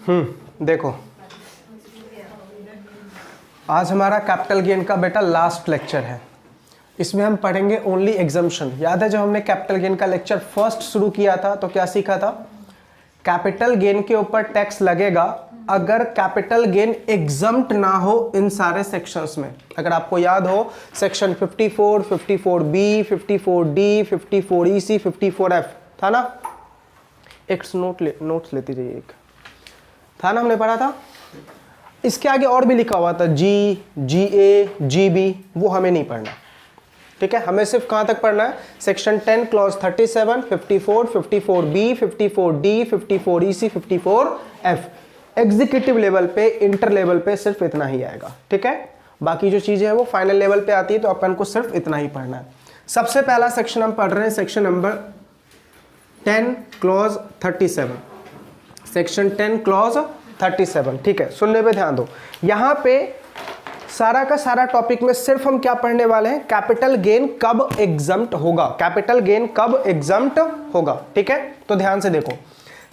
देखो आज हमारा कैपिटल गेन का बेटा लास्ट लेक्चर है। इसमें हम पढ़ेंगे ओनली एग्जम्पशन। याद है जब हमने कैपिटल गेन का लेक्चर फर्स्ट शुरू किया था तो क्या सीखा था? कैपिटल गेन के ऊपर टैक्स लगेगा अगर कैपिटल गेन एग्जम्प्ट ना हो इन सारे सेक्शंस में। अगर आपको याद हो section 54, 54B, 54D, 54EC, 54F था ना। एक नोट्स लेती जाइए। एक था ना, हमने पढ़ा था। इसके आगे और भी लिखा हुआ था G, GA, GB, वो हमें नहीं पढ़ना, ठीक है। हमें सिर्फ कहां तक पढ़ना है? Section 10 clause 37, 54, 54B, 54D, 54EC, 54F। Executive level पे, इंटर लेवल पे सिर्फ इतना ही आएगा, ठीक है। बाकी जो चीजें हैं वो फाइनल लेवल पे आती है, तो अपन को सिर्फ इतना ही पढ़ना है। सबसे पहला सेक्शन हम पढ़ रहे हैं section number 10 clause 37। Section 10 clause 37, ठीक है। सुनने पे ध्यान दो। यहां पे सारा का सारा टॉपिक में सिर्फ हम क्या पढ़ने वाले हैं? कैपिटल गेन कब एग्जम्प्ट होगा, कैपिटल गेन कब एग्जम्प्ट होगा, ठीक है। तो ध्यान से देखो,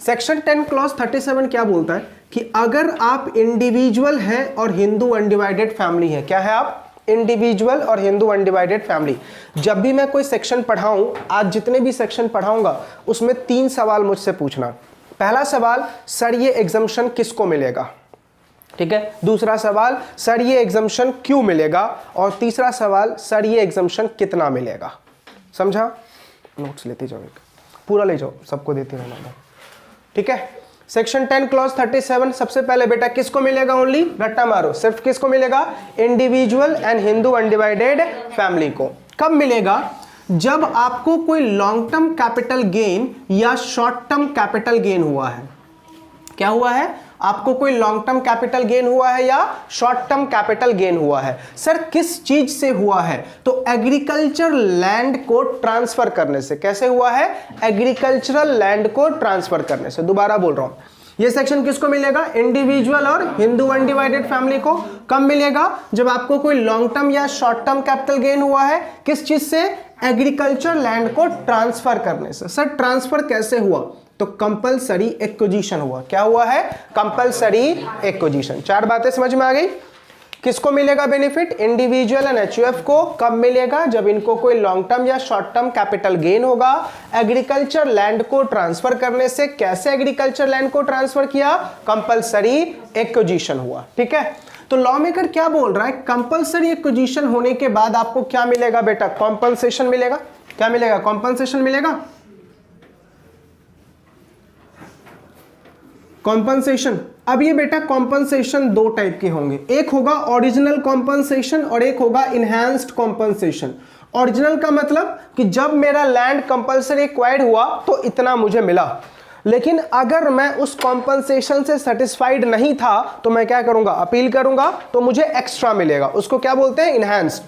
सेक्शन 10 क्लॉज 37 क्या बोलता है कि अगर आप इंडिविजुअल हैं और हिंदू अनडिवाइडेड फैमिली है। क्या है आप? इंडिविजुअल और हिंदू अनडिवाइडेड फैमिली। जब भी मैं कोई सेक्शन पढ़ाऊं, आज जितने भी सेक्शन पढ़ाऊंगा उसमें 3 सवाल मुझसे पूछना। पहला सवाल, सर ये एग्जम्पशन किसको मिलेगा, ठीक है। दूसरा सवाल, सर ये एग्जम्पशन क्यों मिलेगा। और तीसरा सवाल, सर ये एग्जम्पशन कितना मिलेगा। समझा? नोट्स लेते जाओ, एक पूरा ले जाओ, सबको देते रहना, ठीक है। सेक्शन 10 क्लॉज 37, सबसे पहले बेटा किसको मिलेगा? ओनली रट्टा मारो, सिर्फ किसको मिलेगा? Individual and Hindu undivided family को। कब मिलेगा? जब आपको कोई लॉन्ग टर्म कैपिटल गेन या शॉर्ट टर्म कैपिटल गेन हुआ है। क्या हुआ है? आपको कोई लॉन्ग टर्म कैपिटल गेन हुआ है या शॉर्ट टर्म कैपिटल गेन हुआ है। सर किस चीज से हुआ है? तो एग्रीकल्चर लैंड को ट्रांसफर करने से। कैसे हुआ है? एग्रीकल्चरल लैंड को ट्रांसफर करने से। दोबारा बोल रहा हूं, ये सेक्शन किसको मिलेगा? इंडिविजुअल और हिंदू अनडिवाइडेड फैमिली को। कब मिलेगा? जब आपको कोई लॉन्ग टर्म या शॉर्ट टर्म कैपिटल गेन हुआ है। किस चीज से? एग्रीकल्चर लैंड को ट्रांसफर करने से। सर ट्रांसफर कैसे हुआ? तो कंपलसरी एक्विजिशन हुआ। क्या हुआ है? Compulsory acquisition. 4 बातें समझ में आ गई। किसको मिलेगा बेनिफिट? इंडिविजुअल एंड एचयूएफ को। कब मिलेगा? जब इनको कोई लॉन्ग टर्म या शॉर्ट टर्म कैपिटल गेन होगा एग्रीकल्चर लैंड को ट्रांसफर करने से। कैसे एग्रीकल्चर लैंड को ट्रांसफर किया? कंपलसरी एक्विजिशन हुआ, ठीक है। तो लॉ मेकर क्या बोल रहा है? कंपलसरी एक्विजिशन होने के बाद आपको क्या मिलेगा बेटा? कॉम्पनसेशन मिलेगा। क्या मिलेगा? कॉम्पनसेशन मिलेगा। कॉम्पनसेशन। अब ये बेटा कॉम्पनसेशन 2 टाइप के होंगे। एक होगा ओरिजिनल कॉम्पनसेशन और एक होगा इनहैंस्ड कॉम्पनसेशन। ओरिजिनल का मतलब कि जब मेरा लैंड कंपलसरी एक्वायर्ड हुआ तो इतना मुझे मिला, लेकिन अगर मैं उस कॉम्पनसेशन से सेटिस्फाइड नहीं था तो मैं क्या करूंगा? अपील करूंगा, तो मुझे एक्स्ट्रा मिलेगा। उसको क्या बोलते हैं? इनहैंस्ड।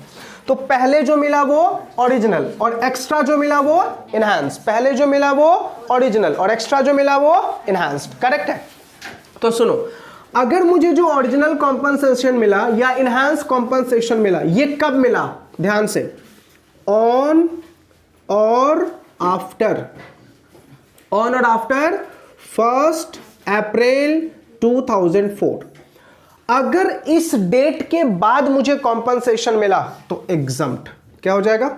तो पहले जो मिला वो ओरिजिनल और एक्स्ट्रा जो मिला वो इनहैंस। पहले जो मिला वो ओरिजिनल और एक्स्ट्रा जो मिला वो इनहैंस्ड। करेक्ट है? तो सुनो, अगर मुझे जो ओरिजिनल कॉम्पनसेशन मिला या इनहैंस कॉम्पनसेशन मिला, ये कब मिला? ध्यान से, ऑन और आफ्टर 1 अप्रैल 2004। अगर इस डेट के बाद मुझे कॉम्पनसेशन मिला तो एग्जम्प्ट। क्या हो जाएगा?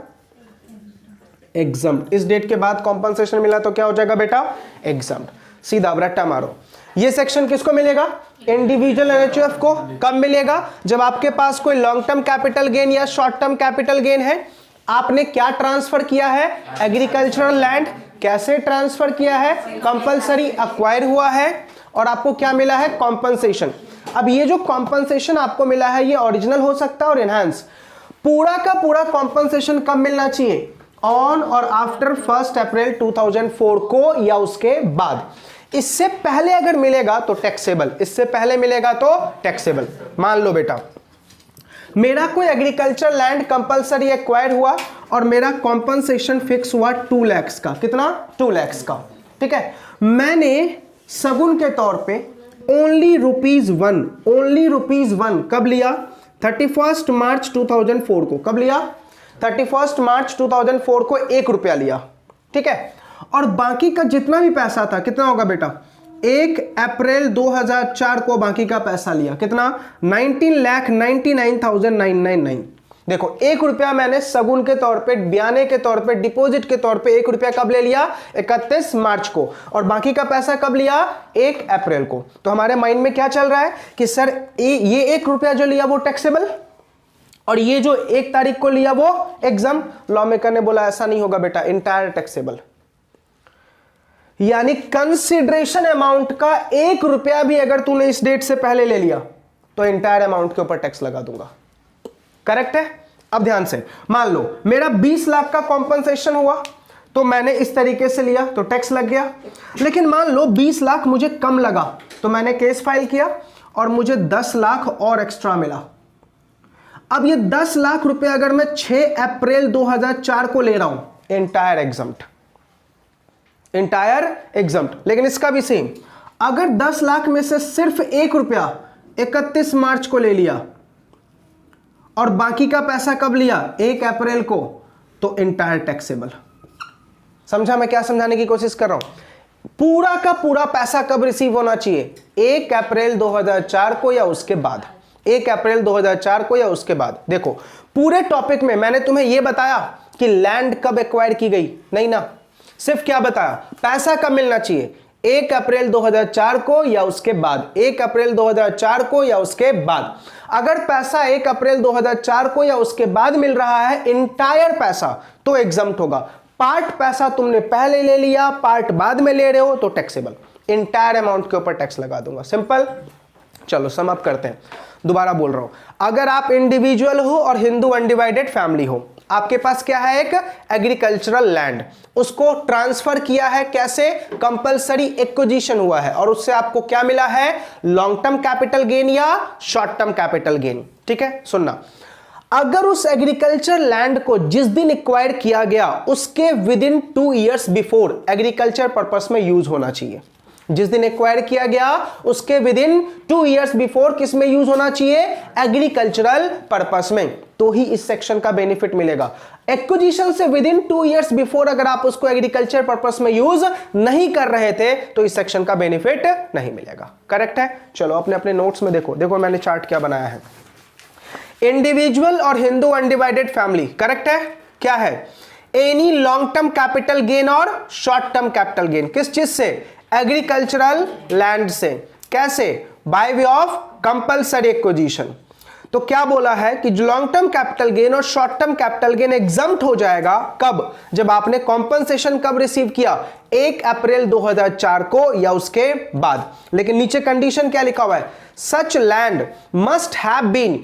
एग्जम्प्ट। इस डेट के बाद कॉम्पनसेशन मिला तो क्या हो जाएगा बेटा? एग्जम्प्ट। सीधा रट्टा मारो। ये सेक्शन किसको मिलेगा? इंडिविजुअल एनएचयूएफ को। कब मिलेगा? जब आपके पास कोई लॉन्ग टर्म कैपिटल गेन या शॉर्ट टर्म कैपिटल गेन है। आपने क्या ट्रांसफर किया है? Agricultural land. कैसे ट्रांसफर किया है? कंपलसरी एक्वायर हुआ है और आपको क्या मिला है? कॉम्पनसेशन। अब ये जो कॉम्पनसेशन आपको मिला है ये ओरिजिनल हो सकता है और एनहांस। पूरा का पूरा कॉम्पनसेशन कब मिलना चाहिए? ऑन और आफ्टर 1 अप्रैल 2004 को या उसके बाद। इससे पहले अगर मिलेगा तो टैक्सेबल। इससे पहले मिलेगा तो टैक्सेबल। मान लो बेटा मेरा कोई एग्रीकल्चर लैंड कंपलसरी एक्वायर हुआ और मेरा कॉम्पनसेशन फिक्स हुआ 2 लाख का। कितना? 2 लाख का, ठीक है। मैंने सगुन के तौर पे ओनली ₹1 कब लिया? 31 मार्च 2004 को। कब लिया? 31 मार्च 2004 को ₹1 लिया, ठीक है। और बाकी का जितना भी पैसा था कितना होगा बेटा? 1 अप्रैल 2004 को बाकी का पैसा लिया, कितना? 19,99,999। देखो 1 रुपया मैंने सगुन के तौर पे, बयाने के तौर पे, डिपॉजिट के तौर पे 1 रुपया कब ले लिया? 31 मार्च को। और बाकी का पैसा कब लिया? 1 अप्रैल को। तो हमारे माइंड में क्या चल रहा है कि सर ये 1 रुपया जो लिया वो टैक्सेबल, और ये जो 1 तारीख को लिया वो एग्जाम। लॉ मेकर ने बोला ऐसा नहीं होगा बेटा, इंटायर टैक्सेबल। यानी कंसिडरेशन अमाउंट का 1 रुपया भी अगर तूने इस डेट से पहले ले लिया तो इंटायर अमाउंट के ऊपर टैक्स लगा दूंगा। करेक्ट है? अब ध्यान से, मान लो मेरा 20 लाख का कॉम्पनसेशन हुआ तो मैंने इस तरीके से लिया तो टैक्स लग गया। लेकिन मान लो 20 लाख मुझे कम लगा तो मैंने केस फाइल किया और मुझे 10 लाख और एक्स्ट्रा मिला। अब ये 10 लाख रुपए अगर मैं 6 अप्रैल 2004 को ले रहा हूं, एंटायर एग्जम्प्ट, एंटायर एग्जम्प्ट। लेकिन इसका भी सेम, अगर 10 लाख में से सिर्फ 1 रुपया 31 मार्च को ले लिया और बाकी का पैसा कब लिया? 1 अप्रैल को, तो एंटायर टैक्सेबल। समझा मैं क्या समझाने की कोशिश कर रहा हूं? पूरा का पूरा पैसा कब रिसीव होना चाहिए? 1 अप्रैल 2004 को या उसके बाद। 1 अप्रैल 2004 को या उसके बाद। देखो पूरे टॉपिक में मैंने तुम्हें यह बताया कि लैंड कब एक्वायर की गई? नहीं ना, सिर्फ क्या बताया? पैसा कब मिलना चाहिए? 1 अप्रैल 2004 को या उसके बाद। 1 अप्रैल 2004 को या उसके बाद। अगर पैसा 1 अप्रैल 2004 को या उसके बाद मिल रहा है, इंटायर पैसा, तो एग्जम्प्ट होगा। पार्ट पैसा तुमने पहले ले लिया, पार्ट बाद में ले रहे हो, तो टैक्सेबल। इंटायर अमाउंट के ऊपर टैक्स लगा दूंगा। सिंपल। चलो सम अप करते हैं। दोबारा बोल रहा हूं, अगर आप इंडिविजुअल हो और हिंदू अनडिवाइडेड फैमिली हो, आपके पास क्या है? एक एग्रीकल्चरल लैंड, उसको ट्रांसफर किया है। कैसे? कंपलसरी एक्विजिशन हुआ है और उससे आपको क्या मिला है? लॉन्ग टर्म कैपिटल गेन या शॉर्ट टर्म कैपिटल गेन। ठीक है, सुनना, अगर उस एग्रीकल्चर लैंड को जिस दिन एक्वायर किया गया उसके with in 2 years before agriculture purpose में यूज होना चाहिए। जिस दिन एक्वायर किया गया उसके विद इन 2 ईयर्स बिफोर किस में यूज होना चाहिए? एग्रीकल्चरल पर्पस में, तो ही इस सेक्शन का बेनिफिट मिलेगा। एक्विजिशन से विद इन 2 ईयर्स बिफोर अगर आप उसको एग्रीकल्चर पर्पस में यूज नहीं कर रहे थे तो इस सेक्शन का बेनिफिट नहीं मिलेगा। करेक्ट है? चलो अपने अपने नोट्स में देखो, देखो मैंने चार्ट क्या बनाया है। इंडिविजुअल और हिंदू अनडिवाइडेड फैमिली, करेक्ट है? क्या है? Any long term capital gain और शॉर्ट टर्म कैपिटल गेन। किस चीज से? एग्रीकल्चरल लैंड से। कैसे? By way of compulsory acquisition. तो क्या बोला है कि जो लॉन्ग टर्म कैपिटल गेन और short term capital gain exempt हो जाएगा कब? जब आपने कॉम्पनसेशन कब रिसीव किया? 1 अप्रैल 2004 को या उसके बाद। लेकिन नीचे कंडीशन क्या लिखा हुआ है? Such land must have been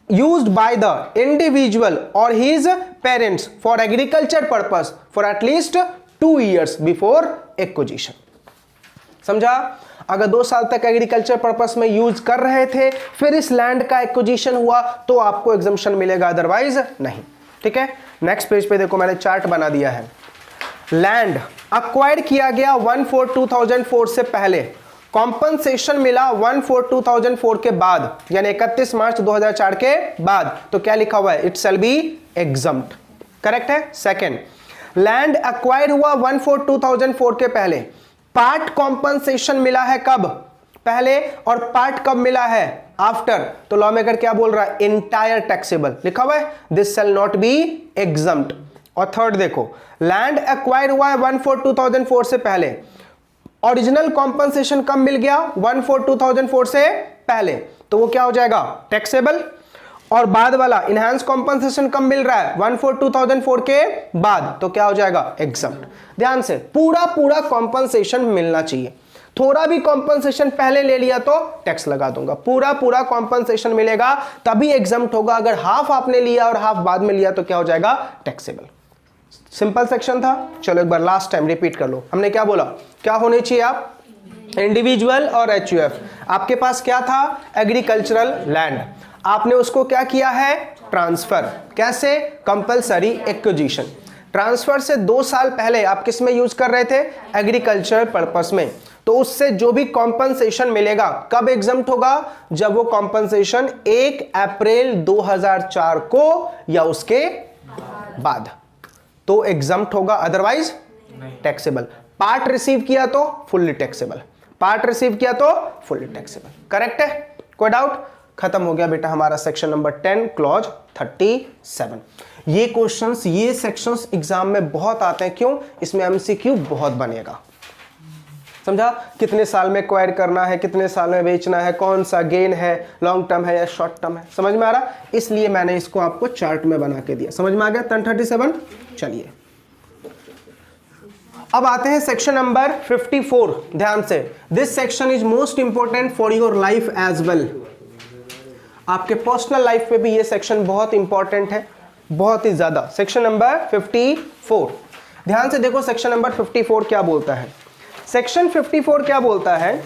used by the individual or his parents for agriculture purpose for at least 2 years before acquisition। समझा? अगर 2 साल तक एग्रीकल्चर पर्पस में यूज कर रहे थे, फिर इस लैंड का एक्विजिशन हुआ तो आपको एग्जम्पशन मिलेगा, अदरवाइज नहीं। ठीक है, नेक्स्ट पेज पे देखो मैंने चार्ट बना दिया है। लैंड अक्वायर किया गया 1/4/2004 से पहले, कॉम्पनसेशन मिला 1/4/2004 के बाद, यानी 31 मार्च 2004 के बाद, तो क्या लिखा हुआ है? It shall be exempt. Correct है? सेकेंड, लैंड अक्वायर हुआ 1/4/2004 के पहले, पार्ट कॉम्पनसेशन मिला है कब? पहले, और पार्ट कब मिला है? आफ्टर। तो लॉ मेकर क्या बोल रहा है? इंटायर टैक्सेबल लिखा हुआ है, this shall not be exempt. और थर्ड देखो, लैंड एक्वायर हुआ है 1/4/2004 से पहले, ओरिजिनल कॉम्पनसेशन कब मिल गया? 1/4/2004 से पहले, तो वो क्या हो जाएगा? टैक्सेबल। और बाद वाला इनहैंस कॉम्पनसेशन कब मिल रहा है? 1/4/2004 के बाद, तो क्या हो जाएगा? एग्जम्प्ट। ध्यान से, पूरा पूरा कॉम्पनसेशन मिलना चाहिए। थोड़ा भी कॉम्पनसेशन पहले ले लिया तो टैक्स लगा दूंगा। पूरा पूरा कॉम्पनसेशन मिलेगा तभी एग्जम्प्ट होगा। अगर हाफ आपने लिया और हाफ बाद में लिया तो क्या हो जाएगा? टैक्सेबल। सिंपल सेक्शन था। चलो एक बार लास्ट टाइम रिपीट कर लो। हमने क्या बोला? क्या होने चाहिए आप? इंडिविजुअल और एचयूएफ। आपके पास क्या था? Agricultural land. आपने उसको क्या किया है? ट्रांसफर। कैसे? Compulsory acquisition. ट्रांसफर से 2 साल पहले आप किस में यूज कर रहे थे? एग्रीकल्चर पर्पस में। तो उससे जो भी कॉम्पनसेशन मिलेगा कब एग्जम्प्ट होगा? जब वो कॉम्पनसेशन 1 अप्रैल 2004 को या उसके बाद, तो एग्जम्प्ट होगा, अदरवाइज टैक्सेबल। पार्ट रिसीव किया तो फुल्ली टैक्सेबल, पार्ट रिसीव किया तो फुल्ली टैक्सेबल। करेक्ट है, कोई डाउट? खत्म हो गया बेटा हमारा सेक्शन नंबर 10 क्लॉज 37। ये क्वेश्चंस, ये सेक्शंस एग्जाम में बहुत आते हैं। क्यों? इसमें एमसीक्यू बहुत बनेगा। समझा? कितने साल में एक्वायर करना है, कितने साल में बेचना है, कौन सा गेन है, लॉन्ग टर्म है या शॉर्ट टर्म है, समझ में आ रहा? इसलिए मैंने इसको आपको चार्ट में बना के दिया। समझ में आ गया 1037? चलिए अब आते हैं सेक्शन नंबर 54। ध्यान से, this section is most important for your life as well. आपके पर्सनल लाइफ पे भी ये सेक्शन बहुत इंपॉर्टेंट है, बहुत ही ज्यादा। सेक्शन नंबर 54, ध्यान से देखो सेक्शन नंबर 54 क्या बोलता है। सेक्शन 54 क्या बोलता है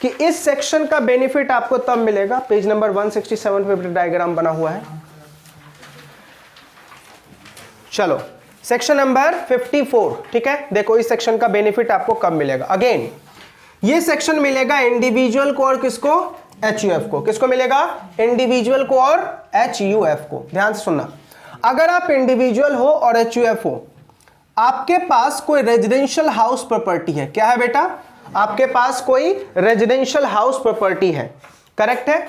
कि इस सेक्शन का बेनिफिट आपको तब मिलेगा, पेज नंबर 167 पे डायग्राम बना हुआ है। चलो सेक्शन नंबर 54, ठीक है। देखो इस सेक्शन का बेनिफिट आपको कब मिलेगा। अगेन ये सेक्शन मिलेगा इंडिविजुअल को और किसको? एचयूएफ को। किसको मिलेगा? इंडिविजुअल को और एचयूएफ को। ध्यान से सुनना, अगर आप इंडिविजुअल हो और एचयूएफ हो, आपके पास कोई रेजिडेंशियल हाउस प्रॉपर्टी है। क्या है बेटा? आपके पास कोई रेजिडेंशियल हाउस प्रॉपर्टी है। करेक्ट है?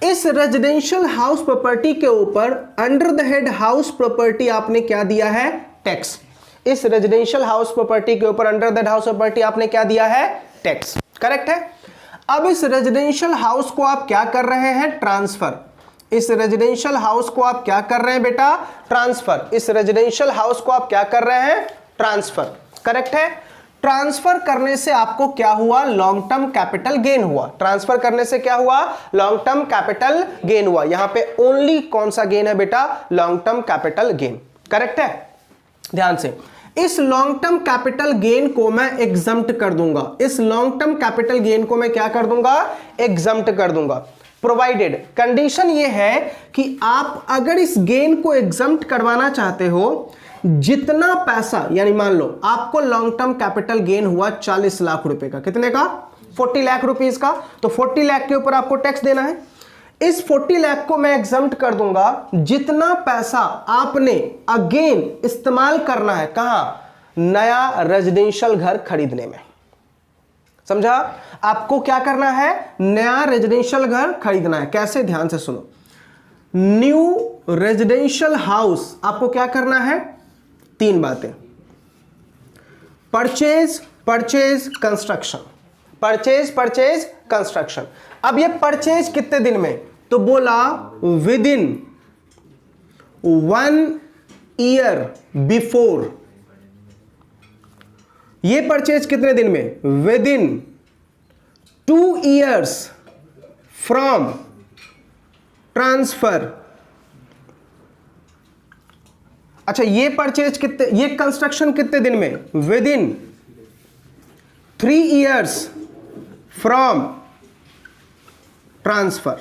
इस रेजिडेंशियल हाउस प्रॉपर्टी के ऊपर under the head house property आपने क्या दिया है? टैक्स। इस रेजिडेंशियल हाउस प्रॉपर्टी के ऊपर under the head house property आपने क्या दिया है? टैक्स। करेक्ट है? अब इस रेजिडेंशियल हाउस को आप क्या कर रहे हैं? ट्रांसफर। इस रेजिडेंशियल हाउस को आप क्या कर रहे हैं बेटा? ट्रांसफर। इस रेजिडेंशियल हाउस को आप क्या कर रहे हैं? ट्रांसफर। करेक्ट है? ट्रांसफर करने से आपको क्या हुआ? लॉन्ग टर्म कैपिटल गेन हुआ। ट्रांसफर करने से क्या हुआ? लॉन्ग टर्म कैपिटल गेन हुआ। यहां पे ओनली कौन सा गेन है बेटा? Long term capital gain. Correct है? ध्यान से, इस लॉन्ग टर्म कैपिटल गेन को मैं एग्जम्प्ट कर दूंगा। इस लॉन्ग टर्म कैपिटल गेन को मैं क्या कर दूंगा? एग्जम्प्ट कर दूंगा। प्रोवाइडेड, कंडीशन ये है कि आप अगर इस गेन को एग्जम्प्ट करवाना चाहते हो, जितना पैसा, यानी मान लो आपको लॉन्ग टर्म कैपिटल गेन हुआ 40 लाख रुपए का। कितने का? 40 लाख रुपीस का। तो 40 लाख के ऊपर आपको टैक्स देना है। इस 40 लाख को मैं एग्जम्प्ट कर दूंगा, जितना पैसा आपने अगेन इस्तेमाल करना है। कहां? नया रेजिडेंशियल घर खरीदने में। समझा? आपको क्या करना है? नया रेजिडेंशियल घर खरीदना है। कैसे? ध्यान से सुनो, न्यू रेजिडेंशियल हाउस आपको क्या करना है? 3 बातें, purchase, purchase, construction. Purchase, purchase, construction. अब ये परचेज कितने दिन में? तो बोला विद इन 1 ईयर बिफोर। ये परचेज कितने दिन में? With in 2 years from transfer. अच्छा, ये परचेज कितने, ये कंस्ट्रक्शन कितने दिन में? With in 3 years from transfer.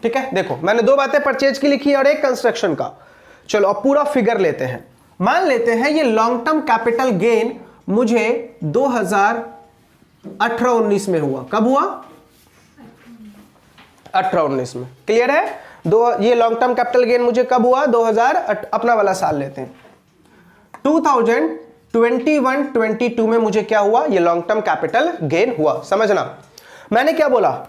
ठीक है? देखो मैंने 2 बातें परचेज की लिखी और एक कंस्ट्रक्शन का। चलो अब पूरा फिगर लेते हैं। मान लेते हैं ये लॉन्ग टर्म कैपिटल गेन मुझे 2018-19 में हुआ। कब हुआ? 18-19 में। क्लियर है? ये लॉन्ग टर्म कैपिटल गेन मुझे कब हुआ? 2000, अपना वाला साल लेते हैं, 2021-22 में मुझे क्या हुआ? ये लॉन्ग टर्म कैपिटल गेन हुआ। समझना, मैंने क्या बोला?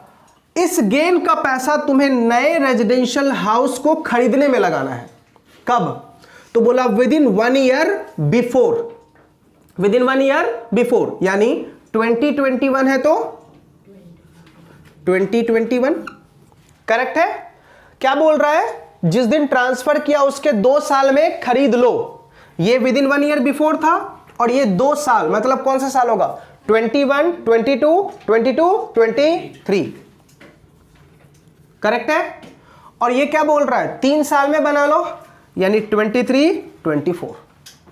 इस गेन का पैसा तुम्हें नए रेजिडेंशियल हाउस को खरीदने में लगाना है। कब? तो बोला within 1 year before. Within 1 year before, यानी 2021 है तो 2021। करेक्ट है? क्या बोल रहा है? जिस दिन ट्रांसफर किया उसके 2 साल में खरीद लो। ये विद इन 1 ईयर बिफोर था और ये 2 साल, मतलब कौन सा साल होगा? 21, 22, 23। करेक्ट है? और ये क्या बोल रहा है? 3 साल में बना लो, यानी 23, 24।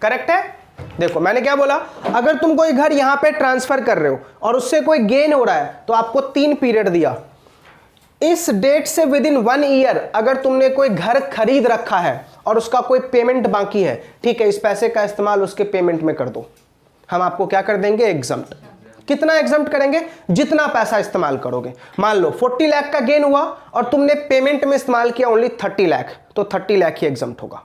करेक्ट है? देखो मैंने क्या बोला, अगर तुम कोई घर यहां पे ट्रांसफर कर रहे हो और उससे कोई गेन हो रहा है तो आपको 3 पीरियड दिया। इस डेट से विद इन 1 ईयर अगर तुमने कोई घर खरीद रखा है और उसका कोई पेमेंट बाकी है, ठीक है, इस पैसे का इस्तेमाल उसके पेमेंट में कर दो। हम आपको क्या कर देंगे? एग्जम्प्ट। कितना एग्जम्प्ट करेंगे? जितना पैसा इस्तेमाल करोगे। मान लो 40 लाख का गेन हुआ और तुमने पेमेंट में इस्तेमाल किया ओनली 30 लाख, तो 30 लाख ही एग्जम्प्ट होगा,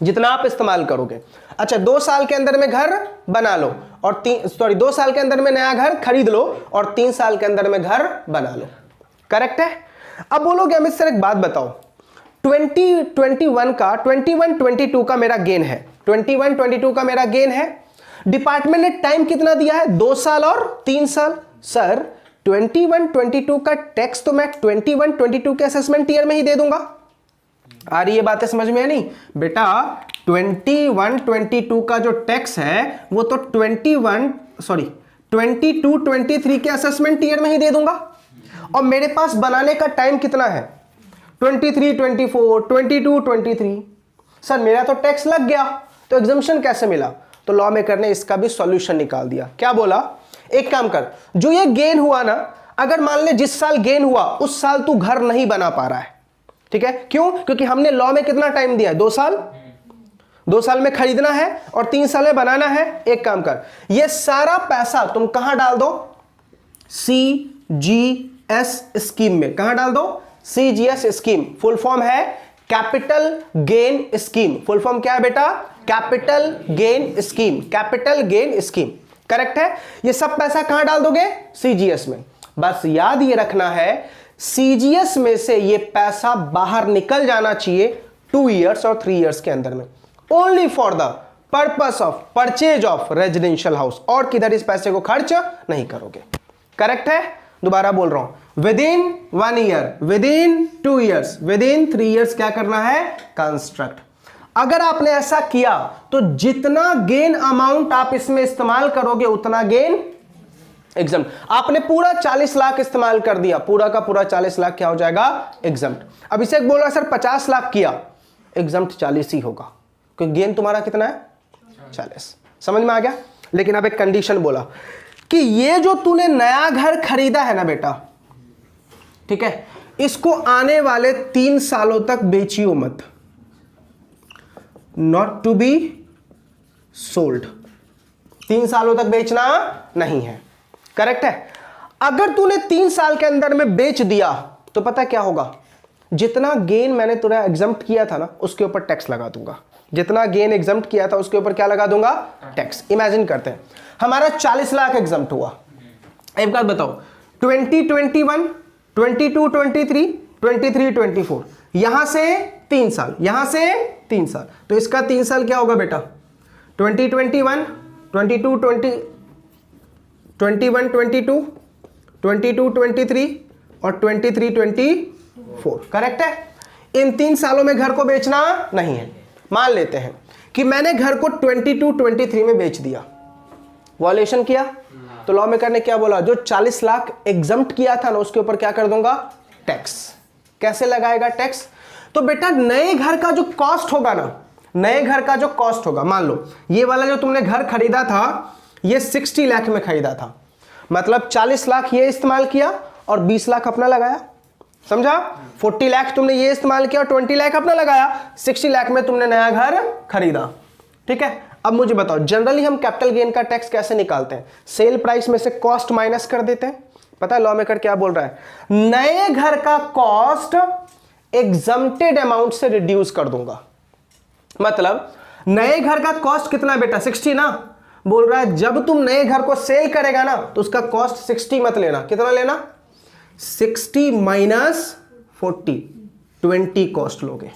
जितना आप इस्तेमाल करोगे। अच्छा 2 साल के अंदर में घर बना लो और 2 साल के अंदर में नया घर खरीद लो और 3 साल के अंदर में घर बना लो। करेक्ट है। अब बोलोगे अमित सर एक बात बताओ, 21-22 का मेरा गेन है, 21-22 का मेरा गेन है, डिपार्टमेंट ने टाइम कितना दिया है, 2 साल और 3 साल। सर 21-22 का टैक्स तो मैं 21-22 के असेसमेंट ईयर में ही दे दूंगा। आ रही ये बातें समझ में है नहीं बेटा? 21-22 का जो टैक्स है वो तो 22-23 के असेसमेंट ईयर में ही दे दूंगा। और मेरे पास बनाने का टाइम कितना है, 23-24, 22-23। सर मेरा तो टैक्स लग गया, तो एग्जम्पशन कैसे मिला? तो लॉ मेकर ने इसका भी सॉल्यूशन निकाल दिया। क्या बोला? एक काम कर, जो ये गेन हुआ ना, अगर मान ले जिस साल गेन हुआ उस साल तू घर नहीं बना पा रहा है, ठीक है? क्यों? क्योंकि हमने लॉ में कितना टाइम दिया है, 2 साल। 2 साल में खरीदना है और 3 साल में बनाना है। एक काम कर, ये सारा पैसा तुम कहां डाल दो, CGS स्कीम में। कहां डाल दो? CGS scheme. फुल फॉर्म है capital gain scheme. Full form क्या है बेटा? Capital gain scheme. Capital gain scheme, correct है। ये सब पैसा कहां डाल दोगे? CGS में। बस याद ये रखना है, CGS में से ये पैसा बाहर निकल जाना चाहिए 2 इयर्स और 3 इयर्स के अंदर में, only for the purpose of purchase of residential house. और किधर इस पैसे को खर्च नहीं करोगे। करेक्ट है। दोबारा बोल रहा हूं, with in 1 year, with in 2 years, with in 3 years क्या करना है? कंस्ट्रक्ट। अगर आपने ऐसा किया तो जितना गेन अमाउंट आप इसमें इस्तेमाल करोगे उतना गेन एग्जम्प्ट। आपने पूरा 40 लाख इस्तेमाल कर दिया, पूरा का पूरा 40 लाख क्या हो जाएगा? एग्जम्प्ट। अब इसे बोल रहा सर 50 लाख किया, एग्जम्प्ट 40 ही होगा, क्योंकि गेन तुम्हारा कितना है? 40। समझ में आ गया? लेकिन अब एक कंडीशन बोला कि ये जो तूने नया घर खरीदा है ना बेटा, ठीक है, इसको आने वाले 3 सालों तक बेचियो मत, नॉट टू बी सोल्ड। 3 सालों तक बेचना नहीं है। करेक्ट है। अगर तूने 3 साल के अंदर में बेच दिया तो पता क्या होगा? जितना गेन मैंने तुझे एग्जम्प्ट किया था ना, उसके ऊपर टैक्स लगा दूंगा। जितना गेन एग्जम्प्ट किया था उसके ऊपर क्या लगा दूंगा? टैक्स। इमेजिन करते हैं हमारा 40 लाख एग्जम्प्ट हुआ। एक बात बताओ, 2021, 22-23, 23-24, यहां से 3 साल, यहां से 3 साल, तो इसका 3 साल क्या होगा बेटा? 2021, 22-23 और 23-24। करेक्ट है। इन 3 सालों में घर को बेचना नहीं है। मान लेते हैं कि मैंने घर को 22-23 में बेच दिया, वॉल्यूशन किया, तो लॉ मेकर ने क्या बोला? जो 40 लाख एग्जम्प्ट किया था ना, उसके ऊपर क्या कर दूंगा? टैक्स। कैसे लगाएगा टैक्स? तो बेटा नए घर का जो कॉस्ट होगा ना, नए घर का जो कॉस्ट होगा, मान लो ये वाला जो तुमने घर खरीदा था ये 60 लाख में खरीदा था, मतलब 40 लाख ये इस्तेमाल किया और 20 लाख अपना लगाया। समझा? 40 लाख तुमने ये इस्तेमाल किया और 20 लाख अपना लगाया, 60 लाख में तुमने नया घर खरीदा। ठीक है। अब मुझे बताओ, जनरली हम कैपिटल गेन का टैक्स कैसे निकालते हैं? सेल प्राइस में से कॉस्ट माइनस कर देते हैं। पता है लॉ मेकर क्या बोल रहा है? नए घर का कॉस्ट एग्जम्प्टेड अमाउंट से रिड्यूस कर दूंगा। मतलब नए घर का कॉस्ट कितना है बेटा? 60 ना। बोल रहा है जब तुम नए घर को सेल करेगा ना तो उसका कॉस्ट 60 मत लेना। कितना लेना? 60 माइनस 40, 20 कॉस्ट लोगे।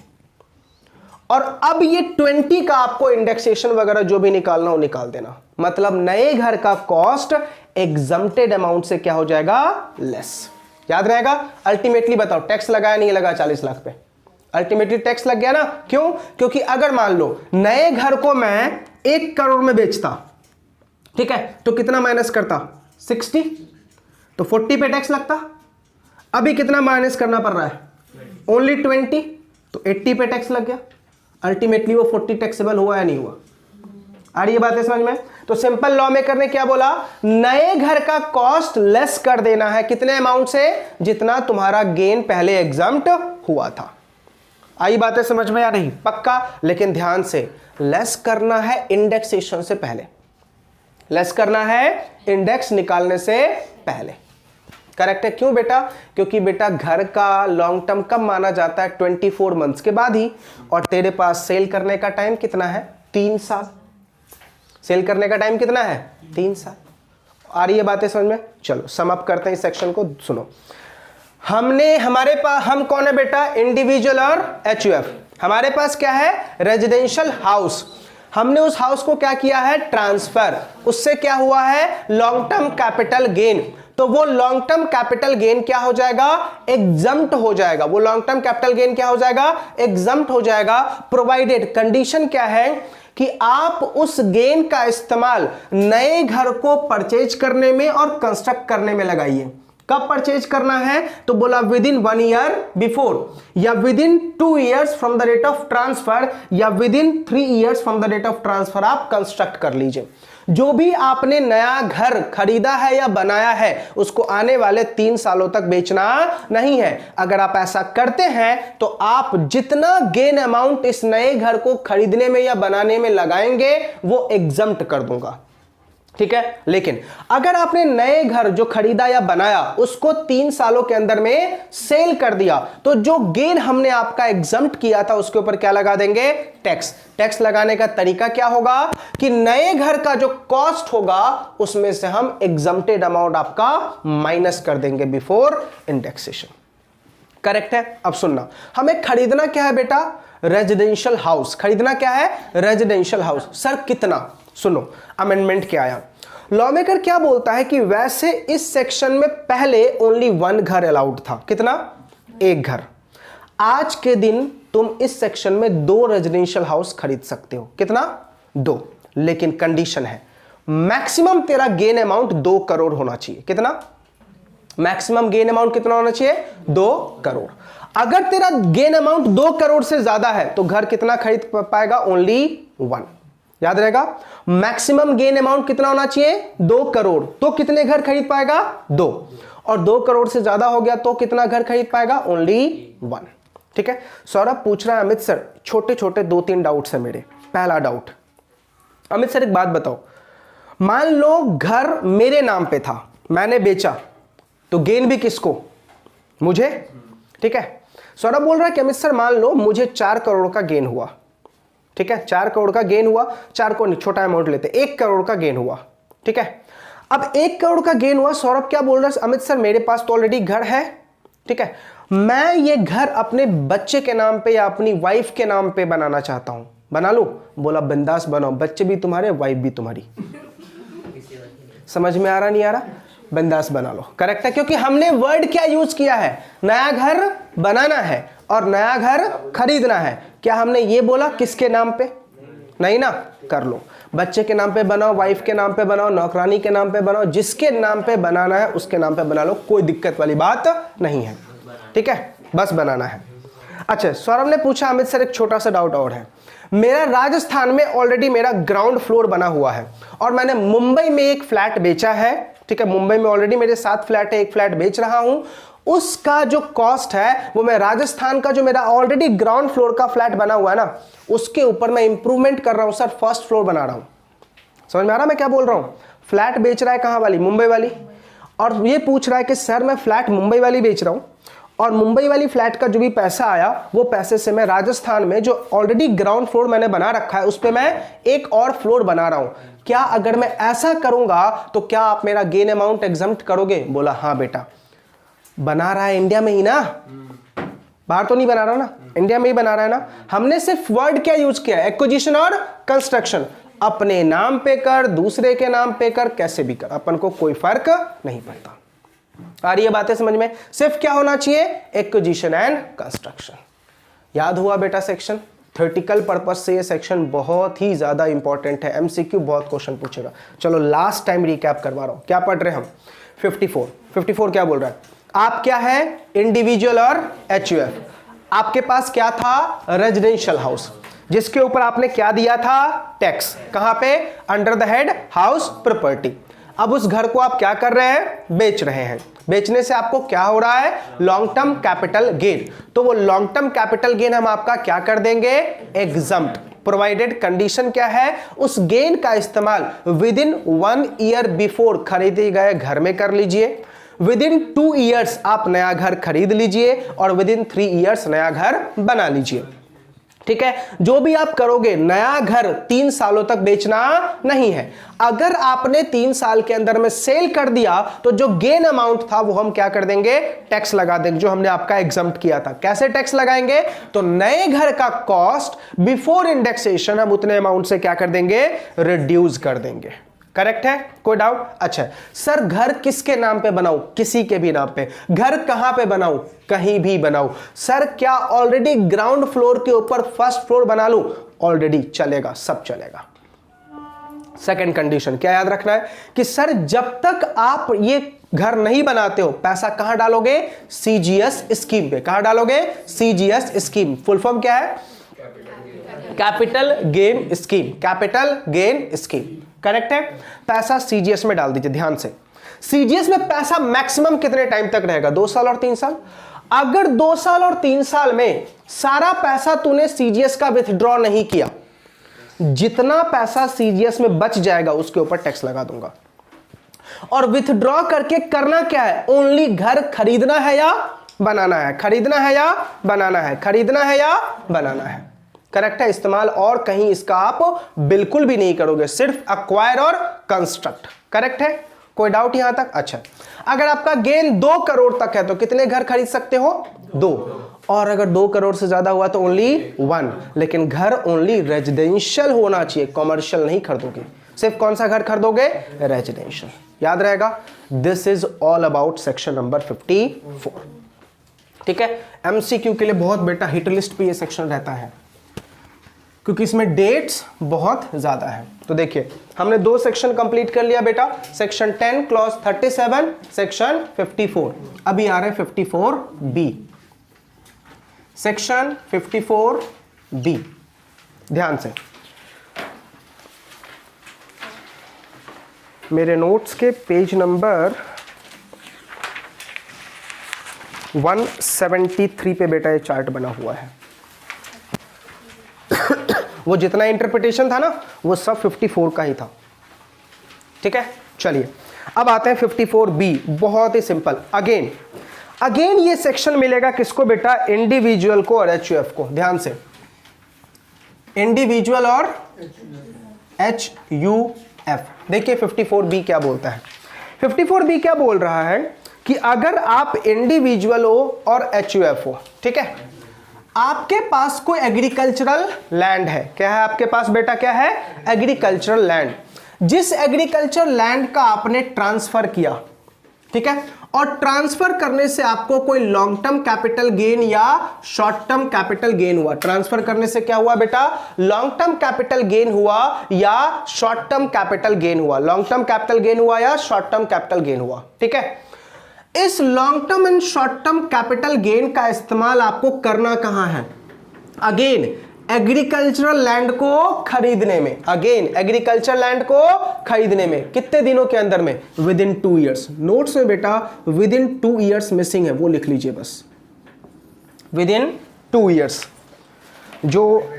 और अब ये 20 का आपको इंडेक्सेशन वगैरह जो भी निकालना हो निकाल देना। मतलब नए घर का कॉस्ट एग्जम्प्टेड अमाउंट से क्या हो जाएगा? लेस। याद रहेगा? अल्टीमेटली बताओ टैक्स लगाया नहीं लगा 40 लाख पे? अल्टीमेटली टैक्स लग गया ना। क्यों? क्योंकि अगर मान लो नए घर को मैं 1 करोड़ में बेचता, ठीक है, तो कितना माइनस करता? 60, तो 40 पे टैक्स लगता। अभी कितना माइनस करना पड़ रहा है? ओनली 20, तो 80 पे टैक्स लग गया। अल्टीमेटली वो 40 टैक्सेबल हुआ या नहीं हुआ? आ रही है बातें समझ में? तो सिंपल लॉ मेकर ने क्या बोला? नए घर का कॉस्ट लेस कर देना है। कितने अमाउंट से? जितना तुम्हारा गेन पहले एग्जम्प्ट हुआ था। आई बातें समझ में या नहीं? पक्का? लेकिन ध्यान से, लेस करना है इंडेक्सेशन से पहले, लेस करना है इंडेक्स निकालने से पहले। करेक्ट है। क्यों बेटा? क्योंकि बेटा घर का लॉन्ग टर्म कब माना जाता है? 24 मंथ्स के बाद ही। और तेरे पास सेल करने का टाइम कितना है? 3 साल। सेल करने का टाइम कितना है? 3 साल। आ रही है बातें समझ में? चलो सम अप करते हैं इस सेक्शन को। सुनो, हमारे पास हम कौन है बेटा? इंडिविजुअल और एचयूएफ। हमारे पास क्या है? Residential house. हमने उस हाउस को क्या किया है? ट्रांसफर। उससे क्या हुआ है? Long term capital gain. तो वो लॉन्ग टर्म कैपिटल गेन क्या हो जाएगा? एग्जम्प्ट हो जाएगा। वो लॉन्ग टर्म कैपिटल गेन क्या हो जाएगा? एग्जम्प्ट हो जाएगा, प्रोवाइडेड, कंडीशन क्या है कि आप उस गेन का इस्तेमाल नए घर को परचेज करने में और कंस्ट्रक्ट करने में लगाइए। कब परचेज करना है? तो बोला विद इन 1 ईयर बिफोर, या within 2 years from the date of transfer, या within 3 years from the date of transfer आप कंस्ट्रक्ट कर लीजिए। जो भी आपने नया घर खरीदा है या बनाया है उसको आने वाले 3 सालों तक बेचना नहीं है। अगर आप ऐसा करते हैं तो आप जितना गेन अमाउंट इस नए घर को खरीदने में या बनाने में लगाएंगे वो एग्जम्प्ट कर दूंगा, ठीक है। लेकिन अगर आपने नए घर जो खरीदा या बनाया उसको 3 सालों के अंदर में सेल कर दिया तो जो गेन हमने आपका एग्जम्प्ट किया था उसके ऊपर क्या लगा देंगे? टैक्स। टैक्स लगाने का तरीका क्या होगा कि नए घर का जो कॉस्ट होगा उसमें से हम एग्जम्प्टेड अमाउंट आपका माइनस कर देंगे बिफोर इंडेक्सेशन। करेक्ट है? अब सुनना, हमें खरीदना क्या है बेटा? Residential house. खरीदना क्या है? Residential house. सर कितना? सुनो, अमेंडमेंट क्या आया। लॉ मेकर क्या बोलता है कि वैसे इस सेक्शन में पहले ओनली 1 घर अलाउड था। कितना? 1 घर। आज के दिन तुम इस सेक्शन में 2 रेजिडेंशियल हाउस खरीद सकते हो। कितना? 2। लेकिन कंडीशन है, मैक्सिमम तेरा गेन अमाउंट 2 करोड़ होना चाहिए। कितना? मैक्सिमम गेन अमाउंट कितना होना चाहिए? 2 करोड़। अगर तेरा गेन अमाउंट 2 करोड़ से ज्यादा है तो घर कितना खरीद पाएगा? ओनली 1। याद रहेगा, मैक्सिमम गेन अमाउंट कितना होना चाहिए? 2 करोड़। तो कितने घर खरीद पाएगा? 2। और 2 करोड़ से ज्यादा हो गया तो कितना घर खरीद पाएगा? ओनली 1। ठीक है। सौरभ पूछ रहा है, अमित सर छोटे छोटे 2-3 डाउट्स है मेरे। पहला डाउट, अमित सर एक बात बताओ, मान लो घर मेरे नाम पे था, मैंने बेचा, तो गेन भी किसको? मुझे। ठीक है। सौरभ बोल रहा है कि अमित सर मान लो मुझे 4 करोड़ का गेन हुआ। ठीक है, 4 करोड़ का गेन हुआ, 4 को नहीं, छोटा अमाउंट लेते, 1 करोड़ का गेन हुआ। ठीक है। अब 1 करोड़ का गेन हुआ, सौरभ क्या बोल रहा है? अमित सर मेरे पास तो ऑलरेडी घर है। ठीक है, मैं ये घर अपने बच्चे के नाम पे या अपनी वाइफ के नाम पे बनाना चाहता हूं, बना लूं? बोला बिंदास बनाओ, बच्चे भी तुम्हारे, वाइफ भी तुम्हारी। समझ में आ रहा नहीं आ रहा? बिंदास बना लो। करेक्ट है, क्योंकि हमने वर्ड क्या यूज किया है? नया घर बनाना है और नया घर खरीदना है। क्या हमने ये बोला किसके नाम पे? नहीं ना। कर लो, बच्चे के नाम पे बनाओ, वाइफ के नाम पे बनाओ, नौकरानी के नाम पे बनाओ, जिसके नाम पे बनाना है उसके नाम पे बना लो, कोई दिक्कत वाली बात नहीं है। ठीक है, बस बनाना है। अच्छा, सौरभ ने पूछा अमित सर एक छोटा सा डाउट और है, मेरा राजस्थान में ऑलरेडी मेरा ग्राउंड फ्लोर बना हुआ है और मैंने मुंबई में एक फ्लैट बेचा है। ठीक है, मुंबई में ऑलरेडी मेरे 7 फ्लैट है, एक फ्लैट बेच रहा हूं, उसका जो कॉस्ट है वो मैं राजस्थान का जो मेरा ऑलरेडी ग्राउंड फ्लोर का फ्लैट बना हुआ है ना, उसके ऊपर मैं इंप्रूवमेंट कर रहा हूं सर, फर्स्ट फ्लोर बना रहा हूं। समझ में आ रहा मैं क्या बोल रहा हूं? फ्लैट बेच रहा है कहां वाली? मुंबई वाली। और ये पूछ रहा है कि सर मैं फ्लैट मुंबई वाली बेच रहा हूं और मुंबई वाली फ्लैट का जो भी पैसा आया वो पैसे से मैं राजस्थान में जो ऑलरेडी ग्राउंड फ्लोर मैंने बना रखा है उस पर मैं एक और फ्लोर बना रहा हूं। क्या अगर मैं ऐसा करूंगा तो क्या आप मेरा गेन अमाउंट एग्जम्प्ट करोगे? बोला हाँ बेटा। बना रहा है इंडिया में ही ना, बाहर तो नहीं बना रहा ना, इंडिया में ही बना रहा है ना। हमने सिर्फ वर्ड क्या यूज किया? एक्विजिशन और कंस्ट्रक्शन। अपने नाम पे कर, दूसरे के नाम पे कर, कैसे भी कर, अपन को कोई फर्क नहीं पड़ता। आ रही है बातें समझ में? सिर्फ क्या होना चाहिए? Acquisition and construction. याद हुआ बेटा सेक्शन? थ्योरेटिकल पर्पस से ये सेक्शन बहुत ही ज्यादा इंपॉर्टेंट है, एमसीक्यू बहुत क्वेश्चन पूछेगा। चलो लास्ट टाइम रिकैप करवा रहा हूं, क्या पढ़ रहे हम? 54 क्या बोल रहा है? आप क्या है? इंडिविजुअल और एचयूएफ। आपके पास क्या था? रेजिडेंशियल हाउस, जिसके ऊपर आपने क्या दिया था? टैक्स। कहां पे? Under the head house property. अब उस घर को आप क्या कर रहे हैं? बेच रहे हैं। बेचने से आपको क्या हो रहा है? Long term capital gain. तो वो लॉन्ग टर्म कैपिटल गेन हम आपका क्या कर देंगे? एग्जम्प्ट। प्रोवाइडेड कंडीशन क्या है? उस गेन का इस्तेमाल विद इन 1 ईयर बिफोर खरीदे गए घर में कर लीजिए, विद इन 2 ईयर्स आप नया घर खरीद लीजिए और विद इन 3 ईयर्स नया घर बना लीजिए। ठीक है, जो भी आप करोगे, नया घर 3 सालों तक बेचना नहीं है। अगर आपने 3 साल के अंदर में सेल कर दिया तो जो गेन अमाउंट था वो हम क्या कर देंगे, टैक्स लगा देंगे, जो हमने आपका एग्जम्प्ट किया था। कैसे टैक्स लगाएंगे, तो नए घर का कॉस्ट बिफोर इंडेक्सेशन हम उतने अमाउंट से क्या कर देंगे, रिड्यूस कर देंगे। करेक्ट है, कोई डाउट? अच्छा सर, घर किसके नाम पे बनाऊं, किसी के भी नाम पे। घर कहां पे बनाऊं, कहीं भी बनाऊं। सर क्या ऑलरेडी ग्राउंड फ्लोर के ऊपर फर्स्ट फ्लोर बना लूं, ऑलरेडी चलेगा, सब चलेगा। सेकंड कंडीशन क्या याद रखना है कि सर जब तक आप ये घर नहीं बनाते हो, पैसा कहां डालोगे, सीजीएस स्कीम पे। कहां डालोगे, सीजीएस स्कीम। फुल फॉर्म क्या है, capital gain scheme, capital gain scheme. Correct है, पैसा सीजीएस में डाल दीजिए। ध्यान से, सीजीएस में पैसा मैक्सिमम कितने टाइम तक रहेगा, 2 साल और 3 साल। अगर 2 साल और 3 साल में सारा पैसा तूने सीजीएस का विथड्रॉ नहीं किया, जितना पैसा सीजीएस में बच जाएगा उसके ऊपर टैक्स लगा दूंगा। और विथड्रॉ करके करना क्या है, ओनली घर खरीदना है या बनाना है, खरीदना है या बनाना है, खरीदना है या बनाना है। करेक्ट है, इस्तेमाल और कहीं इसका आप बिल्कुल भी नहीं करोगे, सिर्फ अक्वायर और कंस्ट्रक्ट। करेक्ट है, कोई डाउट यहां तक? अच्छा, अगर आपका गेन 2 करोड़ तक है तो कितने घर खरीद सकते हो, 2। और अगर 2 करोड़ से ज्यादा हुआ तो ओनली 1। लेकिन घर ओनली रेजिडेंशियल होना चाहिए, कॉमर्शियल नहीं खरीदोगे। सिर्फ कौन सा घर खरीदोगे, रेजिडेंशियल। याद रहेगा, this is all about section number 54। ठीक है, एमसीक्यू के लिए बहुत बेटा हिट लिस्ट पे ये सेक्शन रहता है, क्योंकि इसमें डेट्स बहुत ज्यादा है। तो देखिए, हमने 2 सेक्शन कंप्लीट कर लिया बेटा, सेक्शन 10 क्लॉज 37, सेक्शन 54। अभी आ रहे 54B, सेक्शन 54B। ध्यान से, मेरे नोट्स के पेज नंबर 173 पे बेटा ये चार्ट बना हुआ है। वो जितना इंटरप्रिटेशन था ना, वो सब 54 का ही था। ठीक है, चलिए अब आते हैं 54B। बहुत ही सिंपल। अगेन ये सेक्शन मिलेगा किसको बेटा, इंडिविजुअल को और एचयूएफ को। ध्यान से, इंडिविजुअल और एचयूएफ। देखिए 54B क्या बोलता है। 54B क्या बोल रहा है कि अगर आप इंडिविजुअल हो और एचयूएफ हो, ठीक है, आपके पास कोई एग्रीकल्चरल लैंड है। क्या है आपके पास बेटा, क्या है, एग्रीकल्चरल लैंड। जिस एग्रीकल्चर लैंड का आपने ट्रांसफर किया, ठीक है, और ट्रांसफर करने से आपको कोई लॉन्ग टर्म कैपिटल गेन या शॉर्ट टर्म कैपिटल गेन हुआ। ट्रांसफर करने से क्या हुआ बेटा, लॉन्ग टर्म कैपिटल गेन हुआ या शॉर्ट टर्म कैपिटल गेन हुआ। लॉन्ग टर्म कैपिटल गेन हुआ या शॉर्ट टर्म कैपिटल गेन हुआ। ठीक है, इस long term and short term capital gain का इस्तेमाल आपको करना कहां है, अगेन एग्रीकल्चरल लैंड को खरीदने में। अगेन एग्रीकल्चर लैंड को खरीदने में कितने दिनों के अंदर में, विद इन 2 ईयर्स। नोट्स में बेटा विद इन 2 ईयर्स मिसिंग है, वो लिख लीजिए बस, विद इन 2 ईयर्स। जो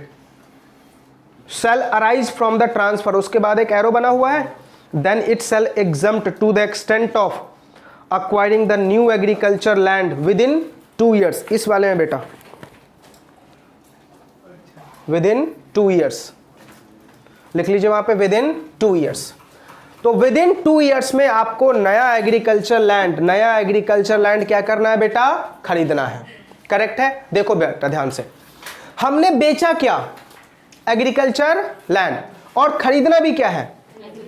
shall arise from the transfer, उसके बाद एक एरो बना हुआ है, then it shall exempt to the extent of acquiring the new agriculture land within 2 years। इस वाले में बेटा within 2 years लिख लीजिए वहां पे, within 2 years। तो within 2 years में आपको नया एग्रीकल्चर लैंड क्या करना है बेटा, खरीदना है। करेक्ट है, देखो बेटा ध्यान से, हमने बेचा क्या, एग्रीकल्चर लैंड, और खरीदना भी क्या है,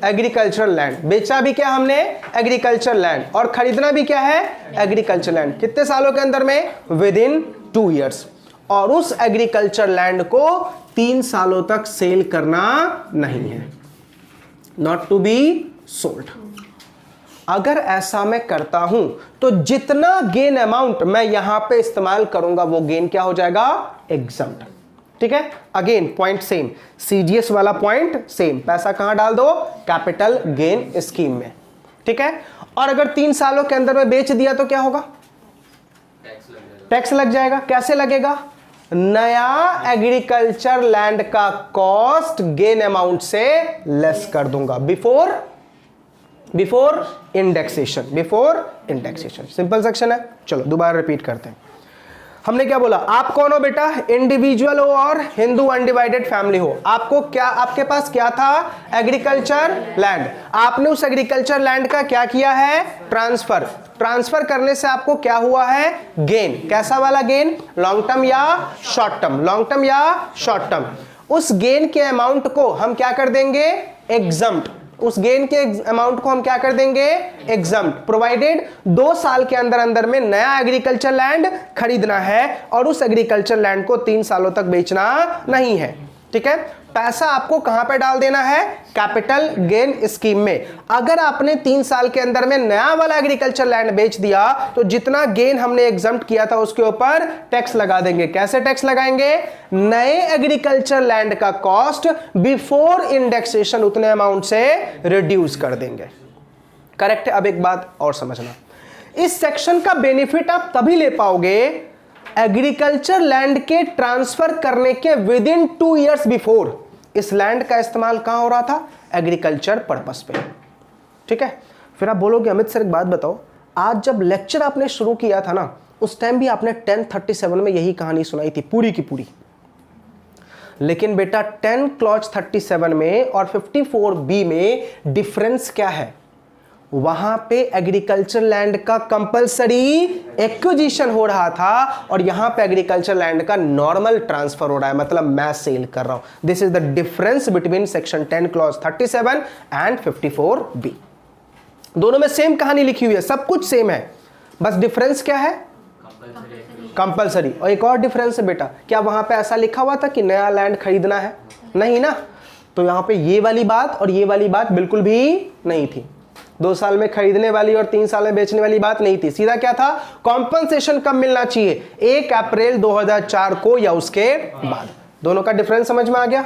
एग्रीकल्चरल लैंड। बेचा भी क्या हमने, एग्रीकल्चर लैंड, और खरीदना भी क्या है, एग्रीकल्चर लैंड। कितने सालों के अंदर में, विद इन 2 ईयर्स। और उस एग्रीकल्चर लैंड को 3 सालों तक सेल करना नहीं है, नॉट टू बी सोल्ड। अगर ऐसा मैं करता हूं तो जितना गेन अमाउंट मैं यहां पे इस्तेमाल करूंगा वो गेन क्या हो जाएगा, एग्जम्प्ट। ठीक है, अगेन पॉइंट सेम, सीजीएस वाला पॉइंट सेम, पैसा कहां डाल दो, कैपिटल गेन स्कीम में। ठीक है, और अगर 3 सालों के अंदर में बेच दिया तो क्या होगा, टैक्स लग जाएगा। कैसे लगेगा, नया एग्रीकल्चर लैंड का कॉस्ट गेन अमाउंट से लेस कर दूंगा बिफोर इंडेक्सेशन। सिंपल सेक्शन है। चलो दोबारा रिपीट करते हैं। हमने क्या बोला, आप कौन हो बेटा, इंडिविजुअल हो और हिंदू अनडिवाइडेड फैमिली हो। आपको क्या, आपके पास क्या था, एग्रीकल्चर लैंड। आपने उस एग्रीकल्चर लैंड का क्या किया है, ट्रांसफर। ट्रांसफर करने से आपको क्या हुआ है, गेन। कैसा वाला गेन, लॉन्ग टर्म या शॉर्ट टर्म, लॉन्ग टर्म या शॉर्ट टर्म। उस गेन के अमाउंट को हम क्या कर देंगे, एग्जम्प्ट। उस गेन के अमाउंट को हम क्या कर देंगे, एग्जम्प्ट, प्रोवाइडेड 2 साल के अंदर अंदर में नया एग्रीकल्चर लैंड खरीदना है और उस एग्रीकल्चर लैंड को 3 सालों तक बेचना नहीं है। ठीक है, पैसा आपको कहां पे डाल देना है, कैपिटल गेन स्कीम में। अगर आपने 3 साल के अंदर में नया वाला एग्रीकल्चर लैंड बेच दिया तो जितना गेन हमने एग्जम्प्ट किया था उसके ऊपर टैक्स लगा देंगे। कैसे टैक्स लगाएंगे, नए एग्रीकल्चर लैंड का कॉस्ट बिफोर इंडेक्सेशन उतने अमाउंट से रिड्यूस कर देंगे। करेक्ट है। अब एक बात और समझना, इस सेक्शन का बेनिफिट आप तभी ले पाओगे एग्रीकल्चर लैंड के ट्रांसफर करने के विद इन 2 ईयर्स बिफोर। इस लैंड का इस्तेमाल कहां हो रहा था, एग्रीकल्चर पर्पस पे। ठीक है, फिर आप बोलोगे अमित सर एक बात बताओ, आज जब लेक्चर आपने शुरू किया था ना उस टाइम भी आपने 1037 में यही कहानी सुनाई थी पूरी की पूरी। लेकिन बेटा 10 क्लॉज 37 में और 54B में डिफरेंस क्या है, वहां पे एग्रीकल्चर लैंड का कंपलसरी एक्विजिशन हो रहा था और यहां पे एग्रीकल्चर लैंड का नॉर्मल ट्रांसफर हो रहा है, मतलब मैं सेल कर रहा हूं। This is the difference between section 10 clause 37 and 54B। दोनों में सेम कहानी लिखी हुई है, सब कुछ सेम है, बस डिफरेंस क्या है, कंपलसरी। और एक और डिफरेंस है बेटा, क्या वहां पे ऐसा लिखा हुआ था कि नया लैंड खरीदना है, नहीं ना। तो यहां पे ये वाली बात और ये वाली बात बिल्कुल भी नहीं थी। 2 साल में खरीदने वाली और 3 साल में बेचने वाली बात नहीं थी। सीधा क्या था, कॉम्पनसेशन कब मिलना चाहिए, 1 अप्रैल 2004 को या उसके बाद। दोनों का डिफरेंस समझ में आ गया,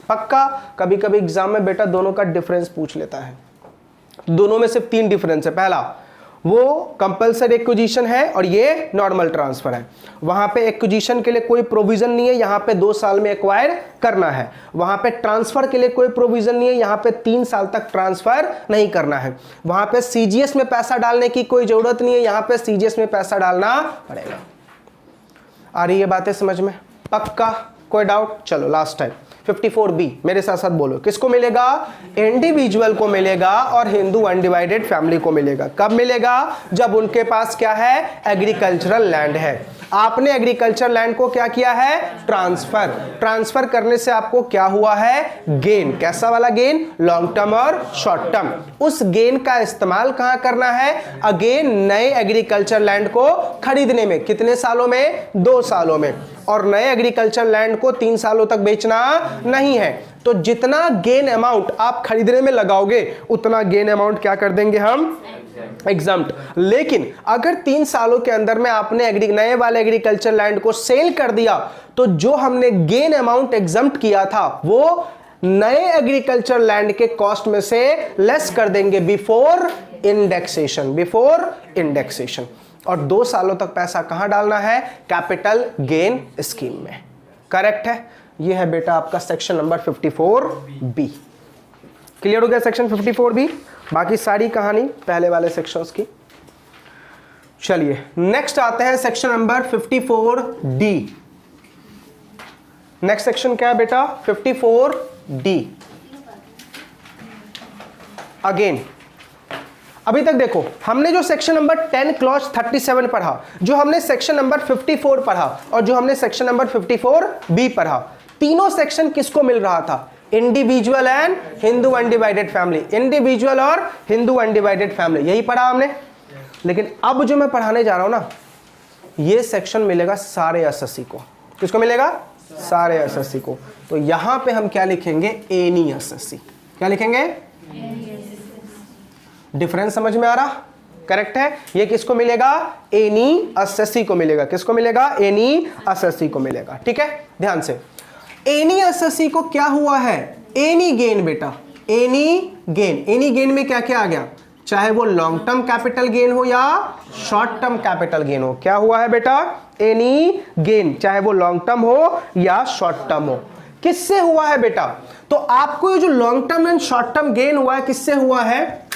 पक्का। कभी कभी एग्जाम में बेटा दोनों का डिफरेंस पूछ लेता है। दोनों में सिर्फ 3 डिफरेंस है। पहला वो कंपलसरी एक्विजिशन है और ये नॉर्मल ट्रांसफर है। वहां पे एक्विजिशन के लिए कोई प्रोविजन नहीं है, यहां पे 2 साल में एक्वायर करना है। वहां पे ट्रांसफर के लिए कोई प्रोविजन नहीं है, यहां पे 3 साल तक ट्रांसफर नहीं करना है। वहां पे सीजीएस में पैसा डालने की कोई जरूरत नहीं है, यहां पे सीजीएस में पैसा डालना पड़ेगा। आ रही है बातें समझ में, पक्का, कोई डाउट। चलो लास्ट टाइम 54B मेरे साथ साथ बोलो, किसको मिलेगा, इंडिविजुअल को मिलेगा और हिंदू अनडिवाइडेड फैमिली को मिलेगा। कब मिलेगा, जब उनके पास क्या है, एग्रीकल्चरल लैंड है। आपने एग्रीकल्चर लैंड को क्या किया है, ट्रांसफर। ट्रांसफर करने से आपको क्या हुआ है, गेन। कैसा वाला गेन, लॉन्ग टर्म और शॉर्ट टर्म। उस गेन का इस्तेमाल कहां करना है, अगेन नए एग्रीकल्चर लैंड को खरीदने में। कितने सालों में, 2 सालों में। और नए एग्रीकल्चर लैंड को 3 सालों तक बेचना नहीं है। तो जितना गेन अमाउंट आप खरीदने में लगाओगे उतना गेन अमाउंट क्या कर देंगे हम, एग्जम्प्ट। लेकिन अगर 3 सालों के अंदर में आपने नए वाले एग्रीकल्चर लैंड को सेल कर दिया तो जो हमने गेन अमाउंट एग्जम्प्ट किया था वो नए एग्रीकल्चर लैंड के कॉस्ट में से लेस कर देंगे बिफोर इंडेक्सेशन, बिफोर इंडेक्सेशन। और 2 सालों तक पैसा कहां डालना है, कैपिटल गेन स्कीम में। करेक्ट है। ये है बेटा आपका सेक्शन नंबर 54B। क्लियर हो गया सेक्शन 54B। बाकी सारी कहानी पहले वाले सेक्शंस की। चलिए नेक्स्ट आते हैं section number 54D। Next section क्या है बेटा, 54D। अगेन अभी तक देखो हमने जो सेक्शन नंबर 10 क्लॉज 37 पढ़ा, जो हमने सेक्शन नंबर 54 पढ़ा और जो हमने सेक्शन नंबर 54B पढ़ा, तीनों सेक्शन किसको मिल रहा था, individual and Hindu undivided family. Individual और हिंदू अनडिवाइडेड फैमिली, यही पढ़ा हमने। लेकिन अब जो मैं पढ़ाने जा रहा हूं ना, ये सेक्शन मिलेगा सारे एसएससी को। किसको मिलेगा, सारे एसएससी को। तो यहां पे हम क्या लिखेंगे, एनी एसएससी। क्या लिखेंगे, डिफरेंस समझ में आ रहा, करेक्ट है। ये किसको मिलेगा, एनी एसएससी को मिलेगा। किसको मिलेगा, एनी एसएससी को मिलेगा। ठीक है, ध्यान से। एनी एसएससी को क्या हुआ है, एनी गेन बेटा, एनी गेन। एनी गेन में क्या क्या आ गया, चाहे वो लॉन्ग टर्म कैपिटल गेन हो या शॉर्ट टर्म कैपिटल गेन हो। क्या हुआ है बेटा, एनी गेन, चाहे वो लॉन्ग टर्म हो या शॉर्ट टर्म हो। किससे हुआ है बेटा, तो आपको ये जो long term and short term gain हुआ है किससे हुआ है,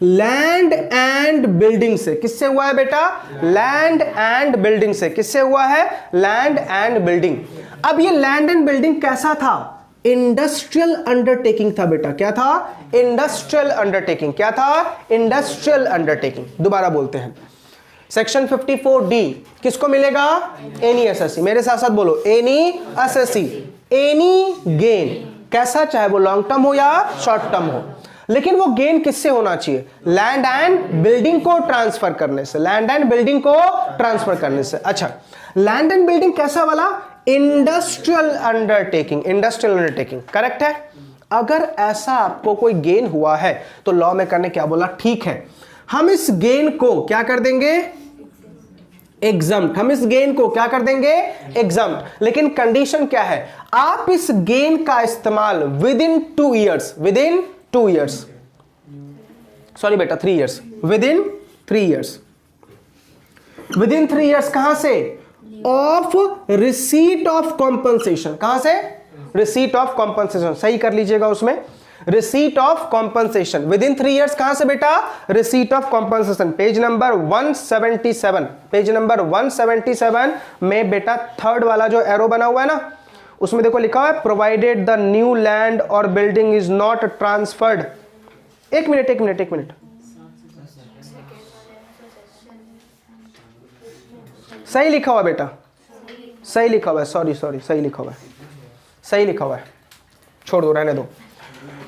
लैंड एंड बिल्डिंग से। किससे हुआ है बेटा? लैंड एंड बिल्डिंग से। किससे हुआ है? Land and building. अब ये लैंड एंड बिल्डिंग कैसा था? इंडस्ट्रियल अंडरटेकिंग था बेटा। क्या था? Industrial undertaking. क्या था? Industrial undertaking. दोबारा बोलते हैं, सेक्शन 54D किसको मिलेगा? Any SSC. मेरे साथ साथ बोलो, एनी एसएससी, एनी गेन, कैसा, चाहे वो लॉन्ग टर्म हो या शॉर्ट टर्म हो, लेकिन वो गेन किससे होना चाहिए? लैंड एंड बिल्डिंग को ट्रांसफर करने से। लैंड एंड बिल्डिंग को ट्रांसफर करने से। अच्छा, लैंड एंड बिल्डिंग कैसा वाला? Industrial undertaking. Industrial undertaking correct है। अगर ऐसा आपको कोई गेन हुआ है तो लॉ में करने क्या बोला? ठीक है, हम इस गेन को क्या कर देंगे? एग्जम्प्ट। हम इस गेन को क्या कर देंगे? एग्जम्प्ट। लेकिन कंडीशन क्या है? आप इस गेन का इस्तेमाल with in 2 years, with in 2 years, sorry बेटा 3 years, with in 3 years, with in 3 years कहां से? Of receipt of compensation. कहां से? Receipt of compensation. सही कर लीजिएगा उसमें, receipt of compensation with in 3 years. कहां से बेटा? Receipt of compensation. Page number 177, page number 177 में बेटा थर्ड वाला जो एरो बना हुआ है ना, उसमें देखो लिखा हुआ है प्रोवाइडेड द न्यू लैंड और बिल्डिंग इज नॉट ट्रांसफर्ड। एक मिनट, सही लिखा हुआ बेटा, सही लिखा हुआ है, सॉरी सही लिखा हुआ है, सही लिखा हुआ है, छोड़ दो, रहने दो।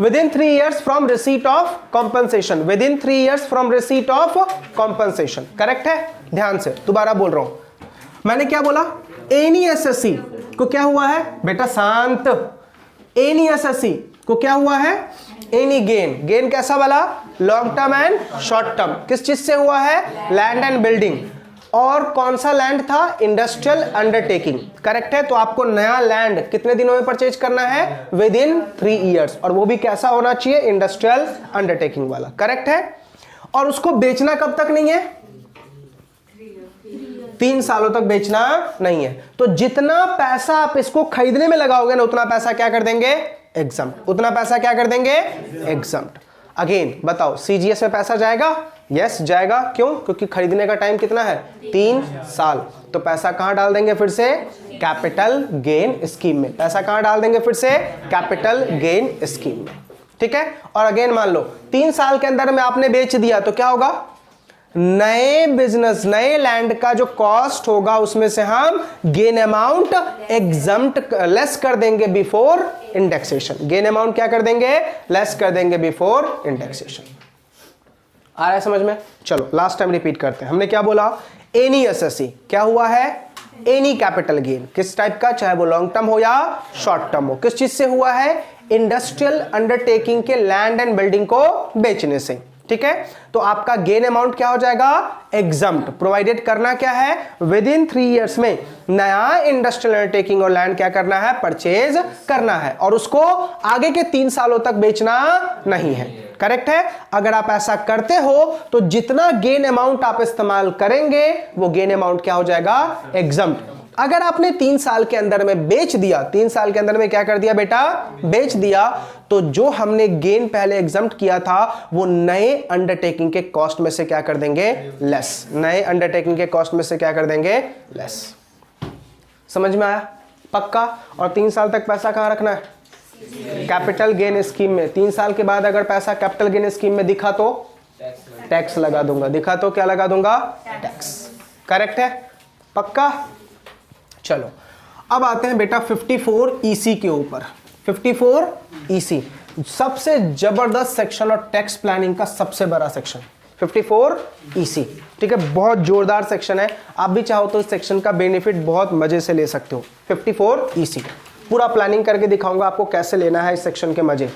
Within 3 years from receipt of compensation, within 3 years from receipt of compensation, correct है? ध्यान से दोबारा बोल रहा हूं, मैंने क्या बोला? एनी एसएससी को क्या हुआ है बेटा? शांत। एनी एसएससी को क्या हुआ है? Any gain. गेन कैसा वाला? Long term and short term. किस चीज से हुआ है? Land and building. और कौन सा लैंड था? Industrial undertaking. करेक्ट है। तो आपको नया लैंड कितने दिनों में परचेज करना है? विद इन 3 ईयर्स, और वो भी कैसा होना चाहिए? इंडस्ट्रियल अंडरटेकिंग वाला। करेक्ट है। और उसको बेचना कब तक नहीं है? 3 सालों तक बेचना नहीं है। तो जितना पैसा आप इसको खरीदने में लगाओगे ना, उतना पैसा क्या कर देंगे? एग्जम्प्ट। उतना पैसा क्या कर देंगे? एग्जम्प्ट। अगेन बताओ, सीजीएस में पैसा जाएगा? यस जाएगा। क्यों? क्योंकि खरीदने का टाइम कितना है? 3 साल। तो पैसा कहां डाल देंगे फिर से? कैपिटल गेन स्कीम में। पैसा कहां डाल देंगे फिर से? कैपिटल गेन स्कीम में। ठीक है। और अगेन मान लो 3 साल के अंदर में आपने बेच दिया तो क्या होगा? नए बिजनेस, नए लैंड का जो कॉस्ट होगा उसमें से हम गेन अमाउंट एग्जम्प्ट लेस कर देंगे बिफोर इंडेक्सेशन। गेन अमाउंट क्या कर देंगे? लेस कर देंगे बिफोर इंडेक्सेशन। आ रहा है समझ में? चलो लास्ट टाइम रिपीट करते हैं। हमने क्या बोला? एनी एसएससी क्या हुआ है? Any capital gain. किस टाइप का? चाहे वो लॉन्ग टर्म हो या शॉर्ट टर्म हो। किस चीज से हुआ है? इंडस्ट्रियल अंडरटेकिंग के लैंड एंड बिल्डिंग को बेचने से। ठीक है। तो आपका गेन अमाउंट क्या हो जाएगा? एग्जम्प्ट। प्रोवाइडेड करना क्या है? विद इन 3 ईयर्स में नया इंडस्ट्रियल अंडरटेकिंग और लैंड क्या करना है? परचेज करना है, और उसको आगे के 3 सालों तक बेचना नहीं है। करेक्ट है। अगर आप ऐसा करते हो तो जितना गेन अमाउंट आप इस्तेमाल करेंगे वो गेन अमाउंट क्या हो जाएगा? एग्जम्प्ट। अगर आपने 3 साल के अंदर में बेच दिया, 3 साल के अंदर में क्या कर दिया बेटा? बेच दिया, तो जो हमने गेन पहले एग्जम्प्ट किया था वो नए अंडरटेकिंग के कॉस्ट में से क्या कर देंगे? लेस। नए अंडरटेकिंग के कॉस्ट में से क्या कर देंगे? लेस। समझ में आया? पक्का। और 3 साल तक पैसा कहां रखना है? कैपिटल गेन स्कीम में। 3 साल के बाद अगर पैसा कैपिटल गेन स्कीम में दिखा तो टैक्स लगा दूंगा। दिखा तो क्या लगा दूंगा? टैक्स। करेक्ट है? पक्का। चलो अब आते हैं बेटा 54 EC के ऊपर। 54 EC सबसे जबरदस्त सेक्शन और टैक्स प्लानिंग का सबसे बड़ा सेक्शन 54 EC। ठीक है, बहुत जोरदार सेक्शन है। आप भी चाहो तो इस सेक्शन का बेनिफिट बहुत मजे से ले सकते हो। 54 EC पूरा प्लानिंग करके दिखाऊंगा आपको कैसे लेना है इस सेक्शन के मजे।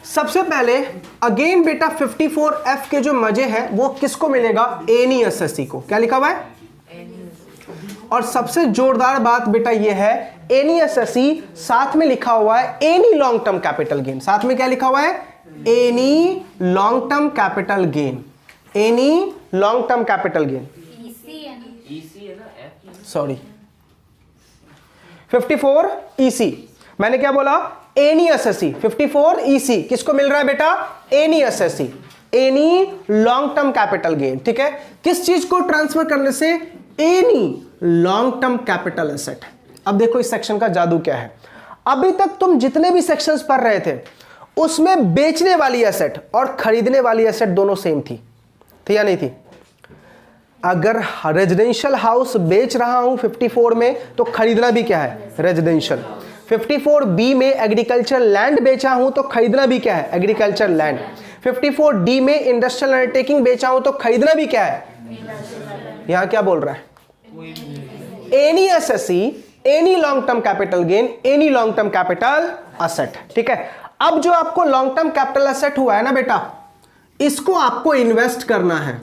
सबसे पहले अगेन बेटा 54F के जो मजे हैं वो किसको मिलेगा? एनी एसएससी को। क्या लिखा हुआ है? और सबसे जोरदार बात बेटा ये है, एनी एसएससी साथ में लिखा हुआ है any long term capital gain. साथ में क्या लिखा हुआ है? Any long term capital gain. Any long term capital gain, sorry 54 EC। मैंने क्या बोला? Any SSC. 54 EC किसको मिल रहा है बेटा? Any SSC. Any long term capital gain, ठीक है, किस चीज को ट्रांसफर करने से? Any long term capital asset. अब देखो इस सेक्शन का जादू क्या है। अभी तक तुम जितने भी सेक्शंस पढ़ रहे थे उसमें बेचने वाली एसेट और खरीदने वाली एसेट दोनों सेम थी या नहीं थी? अगर रेजिडेंशियल हाउस बेच रहा हूं 54 में तो खरीदना भी क्या है? रेजिडेंशियल। 54B में एग्रीकल्चर लैंड बेचा हूं तो खरीदना भी क्या है? Agriculture land. 54D में इंडस्ट्रियल अंडरटेकिंग बेचा हूं तो खरीदना भी क्या है? यहां क्या बोल रहा है? Any SSC, any long term capital gain, any long term capital asset, ठीक है। अब जो आपको लॉन्ग टर्म कैपिटल असेट हुआ है ना बेटा, इसको आपको इन्वेस्ट करना है,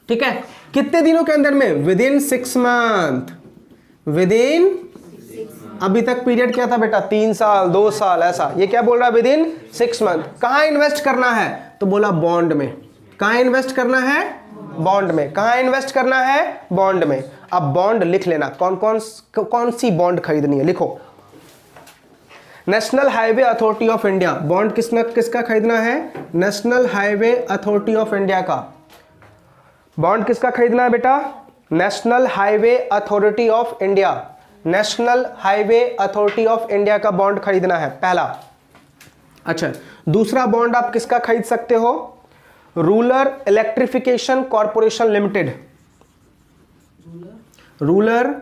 ठीक है। कितने दिनों के अंदर में? With in 6 month. With in, अभी तक पीरियड क्या था बेटा? 3 साल, 2 साल, ऐसा। ये क्या बोल रहा है? With in 6 month. कहां इन्वेस्ट करना है? तो बोला बॉन्ड में। कहां इन्वेस्ट करना है? बॉन्ड में। कहां इन्वेस्ट करना है? बॉन्ड में। अब बॉन्ड लिख लेना, कौन सी बॉन्ड खरीदनी है, लिखो। National highway authority of India, bond किसका खरीदना है? National highway authority of India का। बॉन्ड किसका खरीदना है बेटा? National highway authority of India. National highway authority of India का बॉन्ड खरीदना है, पहला। अच्छा, दूसरा बॉन्ड आप किसका खरीद सकते हो? Rural electrification corporation limited. Rural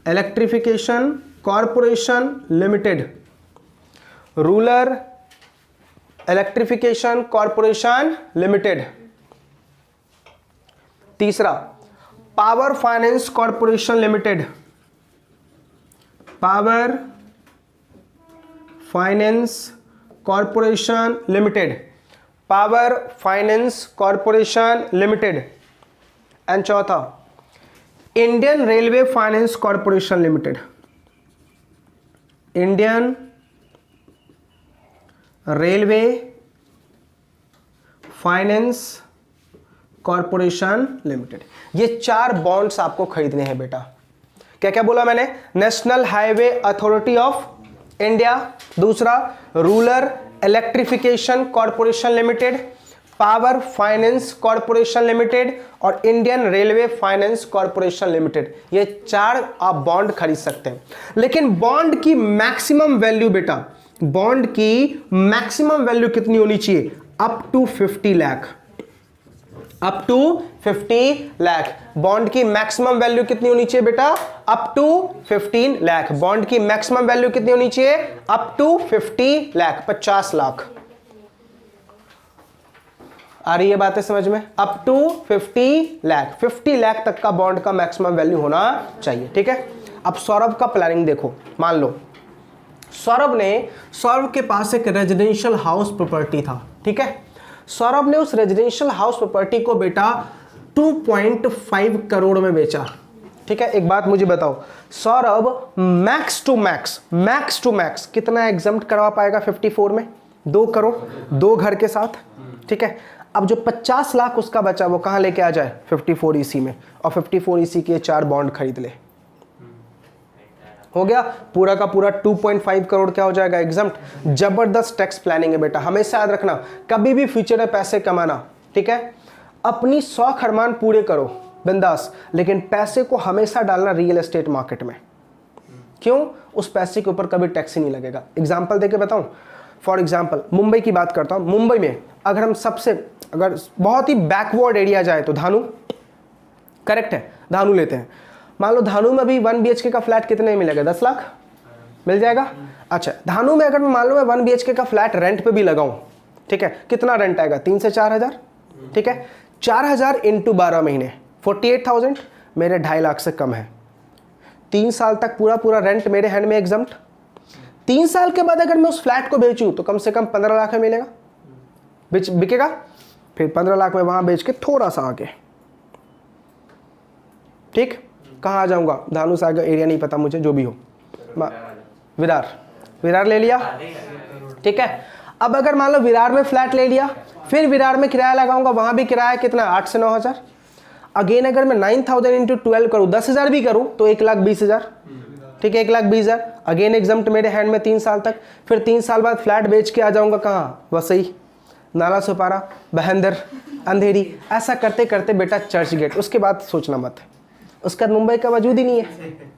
electrification corporation limited. Rural electrification corporation limited. तीसरा, power finance corporation limited. Power finance corporation limited. Power finance corporation limited. And चौथा, Indian railway finance corporation limited. Indian railway finance corporation limited. ये 4 bonds आपको खरीदने हैं बेटा। क्या क्या बोला मैंने? National highway authority of India, दूसरा rural electrification corporation limited, power finance corporation limited और Indian railway finance corporation limited. ये 4 आप बॉन्ड खरीद सकते हैं। लेकिन बॉन्ड की मैक्सिमम वैल्यू बेटा, बॉन्ड की मैक्सिमम वैल्यू कितनी होनी चाहिए? Up to 50 lakh. Up to 50 lakh. Bond की मैक्सिमम वैल्यू कितनी होनी चाहिए बेटा? Up to 15 lakh. बॉन्ड की मैक्सिमम वैल्यू कितनी होनी चाहिए? Up to 50 lakh, 50 lakh. आ रही है बातें समझ में? अप टू 50 लाख, 50 लाख तक का बॉन्ड का मैक्सिमम वैल्यू होना चाहिए, ठीक है। अब सौरभ का प्लानिंग देखो। मान लो सौरभ के पास एक रेजिडेंशियल हाउस प्रॉपर्टी था, ठीक है। सौरभ ने उस रेजिडेंशियल हाउस प्रॉपर्टी को बेटा 2.5 करोड़ में बेचा, ठीक है। एक बात मुझे बताओ, सौरभ मैक्स टू मैक्स कितना एग्जम्प्ट करवा पाएगा 54 में? 2 करोड़, 2 घर के साथ, ठीक है। अब जो 50 लाख उसका बचा वो कहां लेके आ जाए? 54EC में, और 54EC के 4 बॉन्ड खरीद ले। हो गया पूरा का पूरा 2.5 करोड़ क्या हो जाएगा? एग्जम्प्ट। जबरदस्त टैक्स प्लानिंग है बेटा। हमेशा याद रखना, कभी भी फ्यूचर में पैसे कमाना, ठीक है, अपनी शौक अरमान पूरे करो बिंदास, लेकिन पैसे को हमेशा डालना रियल एस्टेट मार्केट में। क्यों? उस पैसे के ऊपर कभी टैक्स ही नहीं लगेगा। एग्जाम्पल देके बताऊं, फॉर एग्जाम्पल मुंबई की बात करता हूं। मुंबई में अगर हम अगर बहुत ही बैकवर्ड एरिया जाए तो धानु, करेक्ट है, धानु लेते हैं। मान लो धानु में भी 1 BHK का फ्लैट कितने में मिलेगा? 10 लाख मिल जाएगा। अच्छा, धानु में अगर मान लो मैं 1 BHK का फ्लैट रेंट पे भी लगाऊं, ठीक है, कितना रेंट आएगा? 3 से 4 हज़ार, ठीक है। 4 हज़ार इंटू 12 महीने 48,000, मेरे 2.5 लाख से कम है। 3 साल तक पूरा रेंट मेरे हैंड में एग्जम्प्ट। 3 साल के बाद अगर मैं उस फ्लैट को बेचूं तो कम से कम 15 लाख में मिलेगा, बिकेगा। फिर 15 लाख में वहां बेच के थोड़ा सा आगे, ठीक, कहाँ आ जाऊंगा? धानु सागर एरिया नहीं पता मुझे, जो भी हो, विरार ले लिया, ठीक है। अब अगर मान लो विरार में फ्लैट ले लिया, फिर विरार में किराया लगाऊंगा, वहां भी किराया कितना? 8 से 9 हज़ार। अगेन अगर मैं 9,000 इंटू 12 करूँ, 10 हज़ार भी करूँ तो 1,20,000, ठीक है, 1,20,000 अगेन एग्जाम्प्ट मेरे हैंड में 3 साल तक, फिर 3 साल बाद फ्लैट बेच के आ जाऊंगा कहाँ, वसई, नाला सुपारा, बहंदर, अंधेरी, ऐसा करते करते बेटा चर्च गेट, उसके बाद सोचना मत, उसका मुंबई का वजूद ही नहीं है।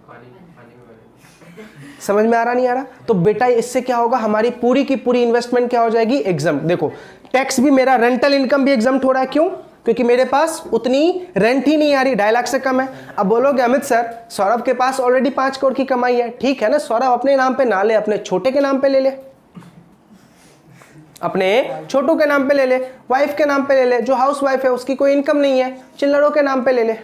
समझ में आ रहा नहीं आ रहा? तो बेटा इससे क्या होगा, हमारी पूरी की पूरी इन्वेस्टमेंट क्या हो जाएगी, एग्जाम्प्ट। देखो टैक्स भी मेरा, रेंटल इनकम भी एग्जाम्प्ट हो रहा है, क्यों? क्योंकि मेरे पास उतनी रेंट ही नहीं आ रही, 2.5 लाख से कम है। अब बोलोगे अमित सर सौरभ के पास ऑलरेडी 5 करोड़ की कमाई है, ठीक है ना, सौरभ अपने नाम पे ना ले, अपने छोटे के नाम पे ले ले, अपने छोटू के नाम पे ले ले, वाइफ के नाम पे ले ले, जो हाउस वाइफ है उसकी कोई इनकम नहीं है, चिल्लरों के नाम पे ले ले।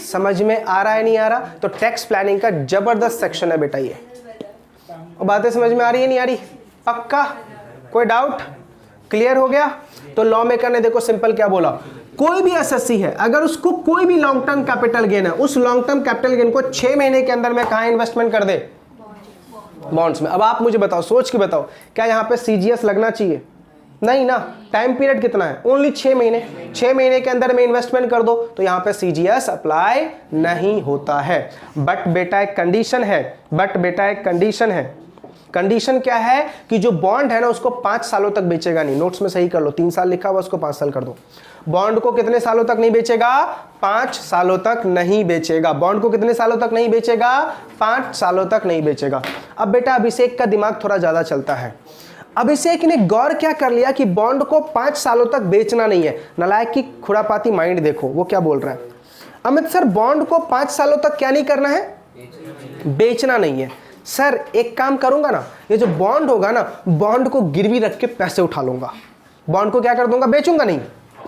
समझ में आ रहा है नहीं आ रहा? तो टैक्स प्लानिंग का जबरदस्त सेक्शन है बेटा ये। और बातें समझ में आ रही है नहीं आ रही? पक्का? कोई डाउट? क्लियर हो गया? तो लॉ मेकर ने देखो सिंपल क्या बोला, कोई भी एसएससी है अगर उसको कोई भी लॉन्ग टर्म कैपिटल गेन है, उस लॉन्ग टर्म कैपिटल गेन को 6 महीने के अंदर में कहां इन्वेस्टमेंट कर दे, बॉन्ड्स में। अब आप मुझे बताओ, सोच के बताओ, क्या यहां पे सीजीएस लगना चाहिए? नहीं ना। टाइम पीरियड कितना है? ओनली 6 महीने। 6 महीने के अंदर में इन्वेस्टमेंट कर दो तो यहां पे सीजीएस अप्लाई नहीं होता है। बट बेटा एक कंडीशन है, कंडीशन क्या है कि जो बॉन्ड है ना उसको 5 सालों तक बेचेगा नहीं। नोट्स में सही कर लो, 3 साल लिखा हुआ उसको 5 साल कर दो। बॉन्ड को कितने सालों तक नहीं बेचेगा? 5 सालों तक नहीं बेचेगा। बॉन्ड को कितने सालों तक नहीं बेचेगा? 5 सालों तक नहीं बेचेगा। अब बेटा अभिषेक का दिमाग थोड़ा ज्यादा चलता है। अभिषेक ने गौर क्या कर लिया कि बॉन्ड को 5 सालों तक बेचना नहीं है। नालायक की खुरापाती माइंड देखो, वो क्या बोल रहा है, अमित सर बॉन्ड को 5 सालों तक क्या नहीं करना है? बेचना नहीं है। सर एक काम करूंगा ना, ये जो बॉन्ड होगा ना, बॉन्ड को गिरवी रख के पैसे उठा लूंगा। बॉन्ड को क्या कर दूंगा? बेचूंगा नहीं,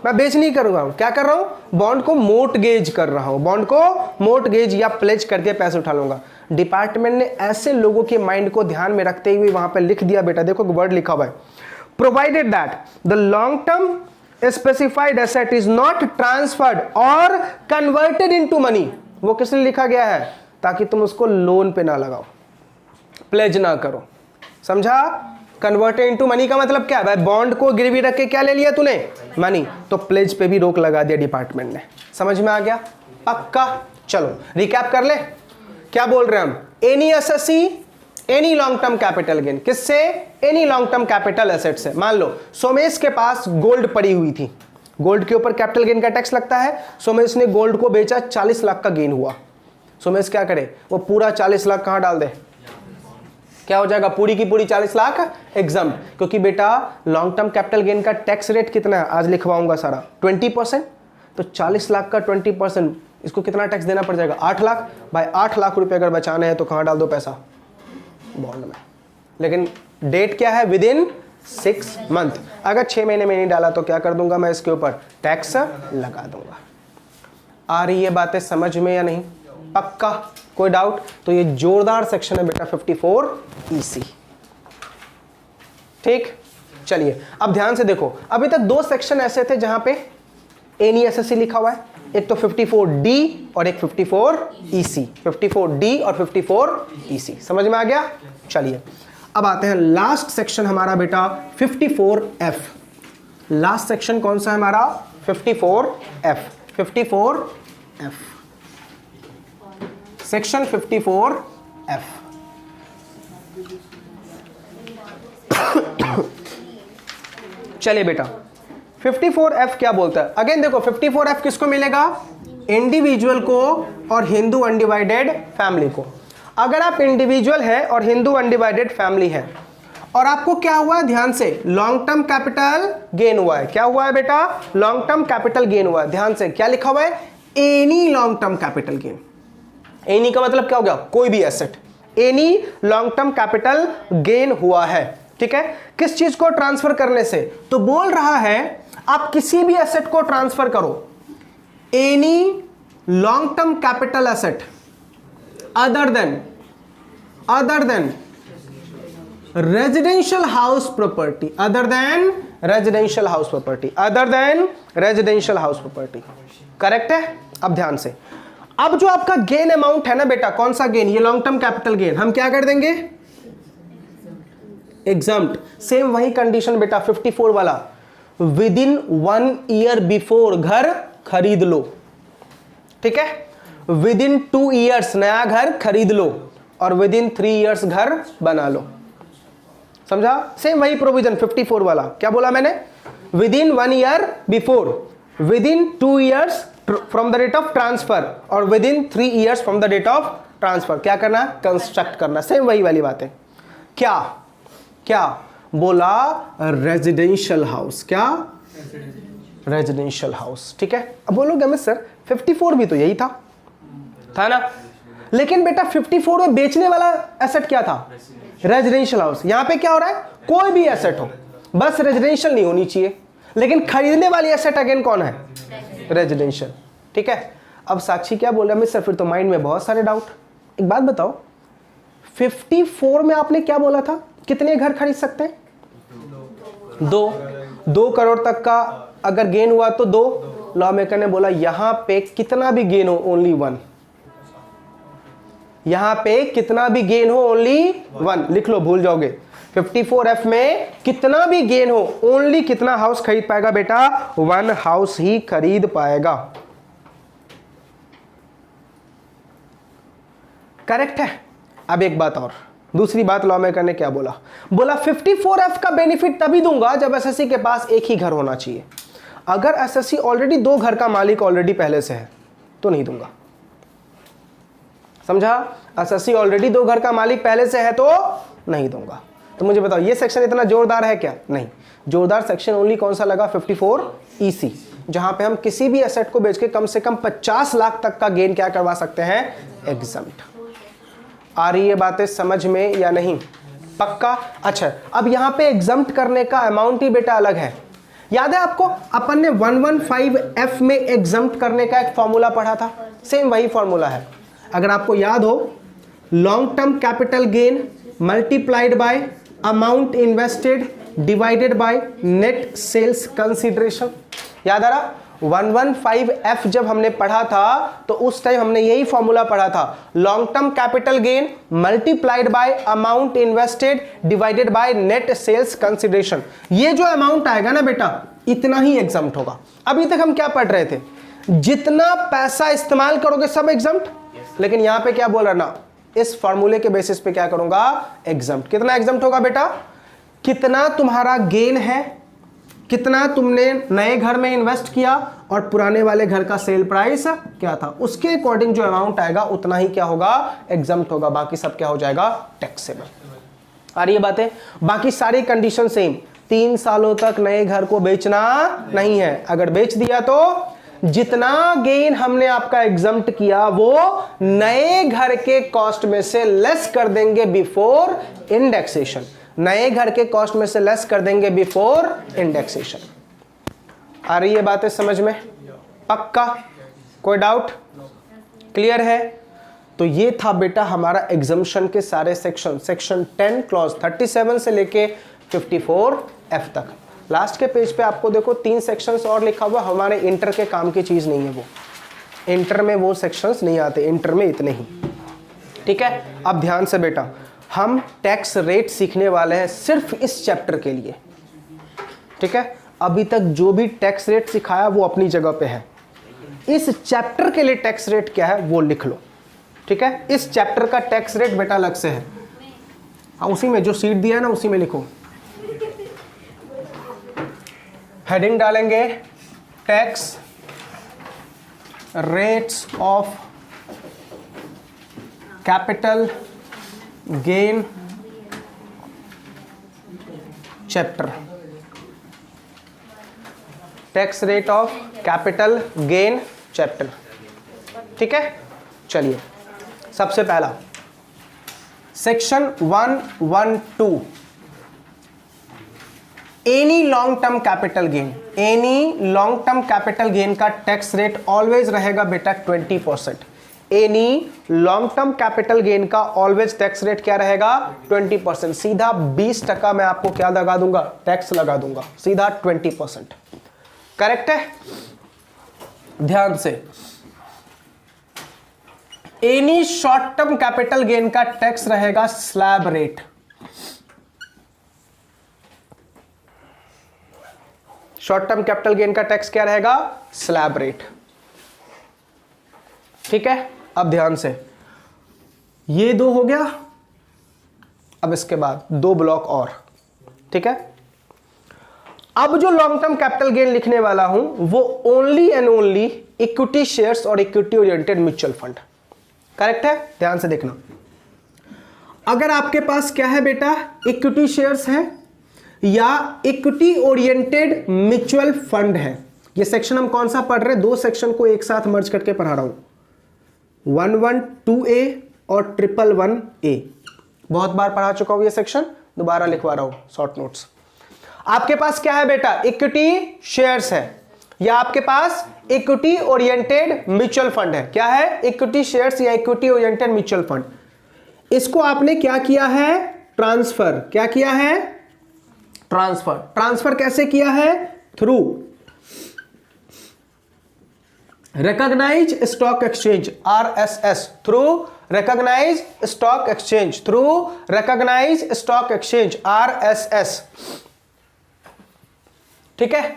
मैं बेच नहीं करूंगा। क्या कर रहा हूं? बॉन्ड को मोर्टगेज कर रहा हूं। बॉन्ड को मोर्टगेज या प्लेज करके पैसे उठा लूंगा। डिपार्टमेंट ने ऐसे लोगों के माइंड को ध्यान में रखते हुए वहां पर लिख दिया बेटा, देखो वर्ड लिखा हुआ है, provided that the long term specified asset is not transferred और कन्वर्टेड इनटू मनी। वो किस लिए लिखा गया है? ताकि तुम उसको लोन पे ना लगाओ, प्लेज ना करो। समझा? कन्वर्टेड इनटू मनी का मतलब क्या है भाई? बॉन्ड को गिरवी रख के क्या ले लिया तूने? मनी। तो प्लेज पे भी रोक लगा दिया डिपार्टमेंट ने। समझ में आ गया? पक्का? चलो रिकैप कर ले, क्या बोल रहे हैं हम? Any SSC, any long term capital gain, किससे? Any long term capital asset से। मान लो सोमेश के पास गोल्ड पड़ी हुई थी, गोल्ड के ऊपर कैपिटल गेन का टैक्स लगता है। सोमेश ने गोल्ड को बेचा, 40 लाख का गेन हुआ। सोमेश क्या करे? वो पूरा 40 लाख कहां डाल दे? क्या हो जाएगा? पूरी की पूरी 40 लाख एग्जाम। क्योंकि बेटा लॉन्ग टर्म कैपिटल गेन का टैक्स रेट कितना है? आज लिखवाऊंगा सारा, 20%। तो 40 लाख का 20%, इसको कितना टैक्स देना पड़ जाएगा? 8 लाख। भाई 8 लाख रुपए अगर बचाने हैं तो कहां डाल दो पैसा? बॉन्ड में। लेकिन डेट क्या है? With in 6 month. अगर 6 महीने में नहीं डाला तो क्या कर दूंगा मैं? इसके ऊपर टैक्स लगा दूंगा। आ रही है बातें समझ में या नहीं? पक्का? कोई डाउट? तो ये जोरदार सेक्शन है बेटा 54 EC। ठीक, चलिए अब ध्यान से देखो, अभी तक 2 सेक्शन ऐसे थे जहां पे एनी एसएससी लिखा हुआ है, एक तो 54D और एक 54 EC। 54D और 54 EC समझ में आ गया? चलिए अब आते हैं लास्ट सेक्शन हमारा बेटा 54F। लास्ट सेक्शन कौन सा है हमारा? 54F। 54F section 54F। चलिए बेटा 54F क्या बोलता है? अगेन देखो 54F किसको मिलेगा? इंडिविजुअल को और हिंदू अनडिवाइडेड फैमिली को। अगर आप इंडिविजुअल है और हिंदू अनडिवाइडेड फैमिली है और आपको क्या हुआ? ध्यान से, लॉन्ग टर्म कैपिटल गेन हुआ है। क्या हुआ है बेटा? लॉन्ग टर्म कैपिटल गेन हुआ है। ध्यान से क्या लिखा हुआ है? Any long term capital gain. Any का मतलब क्या हो गया? कोई भी asset. Any long term capital gain हुआ है। ठीक है, किस चीज को ट्रांसफर करने से? तो बोल रहा है आप किसी भी एसेट को ट्रांसफर करो, any long term capital asset other than residential house property, other than residential house property. Correct है? अब ध्यान से, अब जो आपका गेन अमाउंट है ना बेटा, कौन सा गेन? ये लॉन्ग टर्म कैपिटल गेन, हम क्या कर देंगे? एग्जाम्प्ट। सेम वही कंडीशन बेटा 54 वाला, विद इन 1 ईयर बिफोर घर खरीद लो। ठीक है, विद इन 2 ईयर्स नया घर खरीद लो और विद इन 3 ईयर्स घर बना लो। समझा? सेम वही प्रोविजन 54 वाला। क्या बोला मैंने? Within 1 year before, within 2 years from the date of transfer और within 3 years from the date of transfer. क्या करना? कंस्ट्रक्ट करना। सेम वही वाली बात है। क्या क्या बोला? Residential house. क्या? Residential house. ठीक है। अब बोलोगे हमें सर 54 भी तो यही था ना? लेकिन बेटा 54 में बेचने वाला एसेट क्या था? Residential house. यहां पे क्या हो रहा है? कोई भी एसेट हो, बस रेजिडेंशियल नहीं होनी चाहिए। लेकिन खरीदने वाली एसेट अगेन कौन है? रेजिडेंशियल। ठीक है। अब साक्षी क्या बोल रहा है सर? फिर तो माइंड में बहुत सारे डाउट। एक बात बताओ, 54 में आपने क्या बोला था? कितने घर खरीद सकते हैं? 2 करोड़ तक का अगर गेन हुआ तो 2। लॉ मेकर ने बोला यहां पे कितना भी गेन हो ओनली 1। यहां पे कितना भी गेन हो ओनली 1। लिख लो, भूल जाओगे। 54F में कितना भी गेन हो ओनली कितना हाउस खरीद पाएगा बेटा? 1 हाउस ही खरीद पाएगा। करेक्ट है। अब एक बात और, दूसरी बात लॉ मेकर ने क्या बोला? बोला 54F का बेनिफिट तभी दूंगा जब एसएससी के पास एक ही घर होना चाहिए। अगर एसएससी ऑलरेडी 2 घर का मालिक ऑलरेडी पहले से है तो नहीं दूंगा। समझा? एसएससी ऑलरेडी 2 घर का मालिक पहले से है तो नहीं दूंगा। तो मुझे बताओ ये सेक्शन इतना जोरदार है क्या? नहीं। जोरदार सेक्शन ओनली कौन सा लगा? 54EC, जहां पे हम किसी भी एसेट को बेच के कम से कम 50 लाख तक का गेन क्या करवा सकते हैं? एग्जम्प्ट। आ रही है बातें समझ में या नहीं? पक्का? अच्छा, अब यहां पे एग्जम्प्ट करने का अमाउंट ही बेटा अलग है। याद है आपको अपन ने 115F में एग्जम्प्ट करने का एक फॉर्मूला पढ़ा था? सेम वही फॉर्मूला है। अगर आपको याद हो, long term capital gain multiplied by amount invested divided by net sales consideration. याद आ रहा? 115F जब हमने पढ़ा था तो उस टाइम हमने यही फॉर्मूला पढ़ा था, long term capital gain multiplied by amount invested divided by net sales consideration. ये जो अमाउंट आएगा ना बेटा, इतना ही एग्जम्प्ट होगा। अभी तक हम क्या पढ़ रहे थे? जितना पैसा इस्तेमाल करोगे सब एग्जम्प्ट। लेकिन यहां पे क्या बोल रहा ना, इस फॉर्मूले के बेसिस पे क्या करूंगा? एग्जम्प्ट। कितना एग्जम्प्ट होगा बेटा? कितना तुम्हारा गेन है, कितना तुमने नए घर में इन्वेस्ट किया और पुराने वाले घर का सेल प्राइस क्या था, उसके अकॉर्डिंग जो अमाउंट आएगा उतना ही क्या होगा? एग्जम्प्ट होगा। बाकी सब क्या हो जाएगा? टैक्सेबल। आ रही है बातें? बाकी सारी कंडीशन सेम। 3 सालों तक नए घर को बेचना नहीं है। अगर बेच दिया तो जितना गेन हमने आपका एग्जम्प्ट किया वो नए घर के कॉस्ट में से लेस कर देंगे बिफोर इंडेक्सेशन। नए घर के कॉस्ट में से लेस कर देंगे बिफोर इंडेक्सेशन। आ रही है बातें समझ में? पक्का? कोई डाउट? क्लियर है? तो ये था बेटा हमारा एग्जम्पशन के सारे सेक्शन। सेक्शन 10 क्लॉज 37 से लेके 54F तक। लास्ट के पेज पे आपको देखो 3 सेक्शंस और लिखा हुआ। हमारे इंटर के काम की चीज नहीं है वो। इंटर में वो सेक्शंस नहीं आते, इंटर में इतने ही। ठीक है। अब ध्यान से बेटा, हम टैक्स रेट सीखने वाले हैं सिर्फ इस चैप्टर के लिए। ठीक है। अभी तक जो भी टैक्स रेट सिखाया वो अपनी जगह पे है। इस चैप्टर के लिए टैक्स रेट क्या है वो लिख लो। ठीक है। इस चैप्टर का टैक्स रेट बेटा अलग से है। उसी में जो सीट दिया है ना उसी में लिखो। हेडिंग डालेंगे tax rates of capital gain chapter. Tax rate of capital gain chapter. ठीक है। चलिए सबसे पहला section 112 any long term capital gain. Any long term capital gain का टैक्स रेट ऑलवेज रहेगा बेटा 20%। Any long term capital gain का always tax rate क्या रहेगा? 20%। सीधा 20% मैं आपको क्या लगा दूंगा? टैक्स लगा दूंगा। सीधा 20%। करेक्ट है? ध्यान से, any short term capital gain का टैक्स रहेगा slab rate. Short term capital gain का टैक्स क्या रहेगा? Slab rate. ठीक है। अब ध्यान से, ये 2 हो गया, अब इसके बाद 2 ब्लॉक और, ठीक है। अब जो लॉन्ग टर्म कैपिटल गेन लिखने वाला हूं वो only and only equity shares और equity oriented mutual fund, correct है। ध्यान से देखना, अगर आपके पास क्या है बेटा, इक्विटी शेयर्स है या इक्विटी ओरिएंटेड म्यूचुअल फंड है। ये सेक्शन हम कौन सा पढ़ रहे हैं, 2 सेक्शन को एक साथ मर्ज करके पढ़ा रहा हूं, 112A और 111A। बहुत बार पढ़ा चुका हूं ये सेक्शन, दोबारा लिखवा रहा हूं शॉर्ट नोट्स। आपके पास क्या है बेटा, इक्विटी शेयर्स है या आपके पास इक्विटी ओरिएंटेड म्यूचुअल फंड है। क्या है, इक्विटी शेयर्स या इक्विटी ओरिएंटेड म्यूचुअल फंड। इसको आपने क्या किया है, ट्रांसफर। क्या किया है, ट्रांसफर। ट्रांसफर कैसे किया है, through recognise stock exchange, RSS, through recognise stock exchange, through recognise stock exchange, RSS, ठीक है।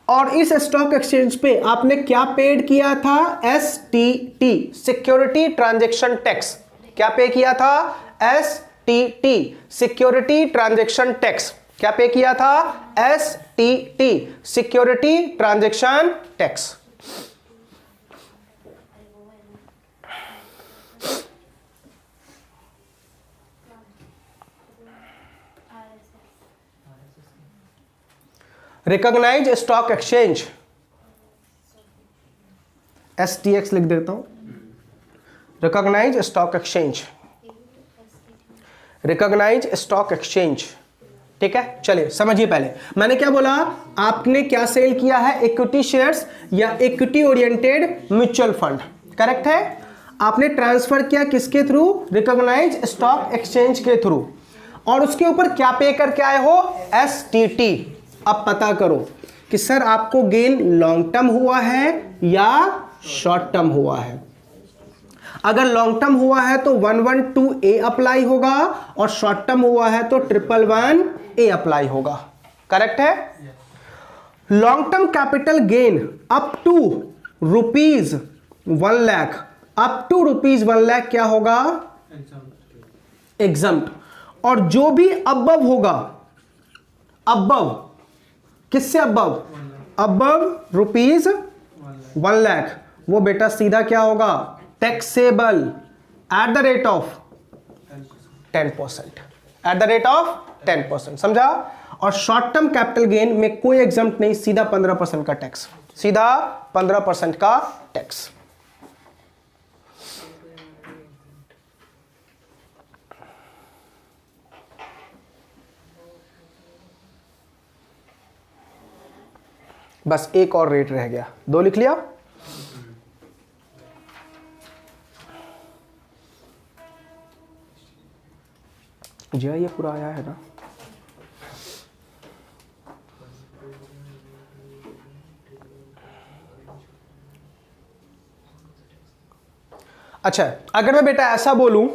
और इस स्टॉक एक्सचेंज पे आपने क्या पेड किया था, STT, सिक्योरिटी ट्रांजैक्शन टैक्स। क्या पे किया था, STT, सिक्योरिटी ट्रांजैक्शन टैक्स। क्या पे किया था, STT, security transaction tax. Recognise stock exchange, STX लिख देता हूं, recognise stock exchange, recognise stock exchange, ठीक है। चलिए समझिए, पहले मैंने क्या बोला, आपने क्या सेल किया है, इक्विटी शेयर्स या equity oriented mutual fund, correct है। आपने ट्रांसफर किया किसके थ्रू, रिकॉग्नाइज स्टॉक एक्सचेंज के थ्रू, और उसके ऊपर क्या पे करके आए हो, STT। अब पता करो कि सर आपको गेन लॉन्ग टर्म हुआ है या शॉर्ट टर्म हुआ है। अगर लॉन्ग टर्म हुआ है तो 112A अप्लाई होगा और शॉर्ट टर्म हुआ है तो 111A अप्लाई होगा, करेक्ट है। Long term capital gain up to ₹1 lakh, up to ₹1 lakh क्या होगा, एग्जम्प्ट। और जो भी अबव होगा, अबव किससे, अबव, अबव ₹1 लाख, वो बेटा सीधा क्या होगा, taxable at the rate of 10%, at the rate of 10%, समझा। और शॉर्ट टर्म कैपिटल गेन में कोई एग्जम्प्ट नहीं, सीधा 15% का टैक्स, सीधा 15% का टैक्स। बस एक और रेट रह गया, 2 लिख लिया। जी ये पूरा आया है ना, अच्छा। अगर मैं बेटा ऐसा बोलूं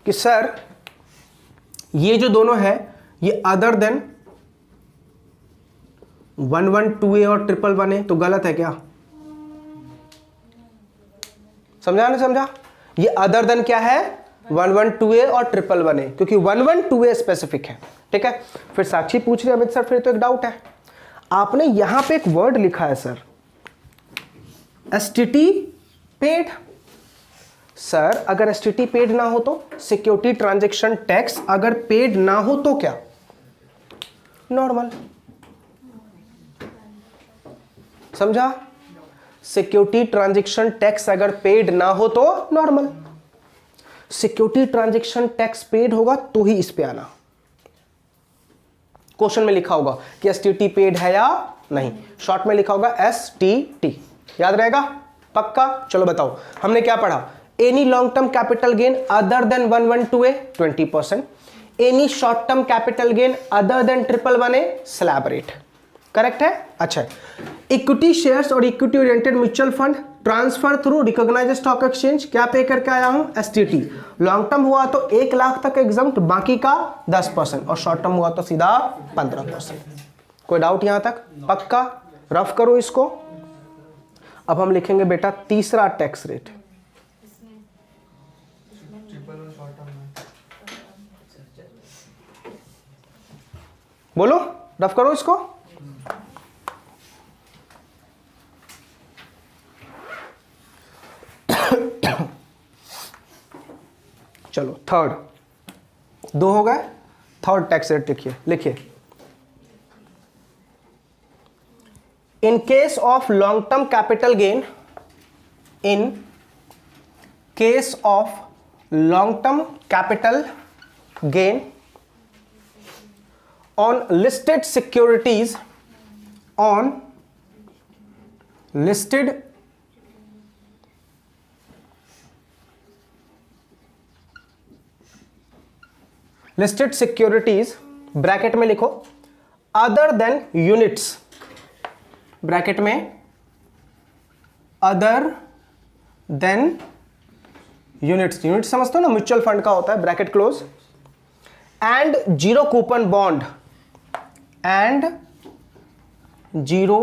कि सर ये जो दोनों है ये अदर देन 112A और 111A, तो गलत है क्या, समझा ना, समझा। ये अदर देन क्या है, 112A और 111A, क्योंकि 112A स्पेसिफिक है, ठीक है। फिर साक्षी पूछ रहे अमित सर, फिर तो एक डाउट है, आपने यहां पे एक वर्ड लिखा है सर, STT पेड। सर अगर STT पेड ना हो तो, सिक्योरिटी ट्रांजैक्शन टैक्स अगर पेड ना हो तो क्या, नॉर्मल, समझा। सिक्योरिटी ट्रांजैक्शन टैक्स अगर पेड ना हो तो normal, security transaction tax paid होगा तो ही इस पे आना। क्वेश्चन में लिखा होगा कि STT पेड है या नहीं, शॉर्ट में लिखा होगा STT, याद रहेगा पक्का। चलो बताओ हमने क्या पढ़ा, any long term capital gain other than 112A 20%, any short term capital gain other than 111A slab rate, correct है। अच्छा, इक्विटी शेयर्स और equity oriented mutual fund transfer through recognised stock exchange, क्या पे करके आया हूं, STT। Long term हुआ तो 1 लाख तक एग्जम्प्ट, बाकी का 10%, और शॉर्ट टर्म हुआ तो सीधा 15%। कोई डाउट यहां तक, पक्का। रफ करो इसको। अब हम लिखेंगे बेटा तीसरा टैक्स रेट, बोलो, रफ करो इसको। चलो थर्ड, 2 हो गए। थर्ड टैक्स रेट लिखिए, लिखिए इन case of long term capital gain, in case of long term capital gain on listed securities, on listed securities, bracket में लिखो अदर देन यूनिट्स, ब्रैकेट में अदर देन यूनिट्स, यूनिट समझते हो ना, mutual fund का होता है, bracket close, and zero coupon bond, and zero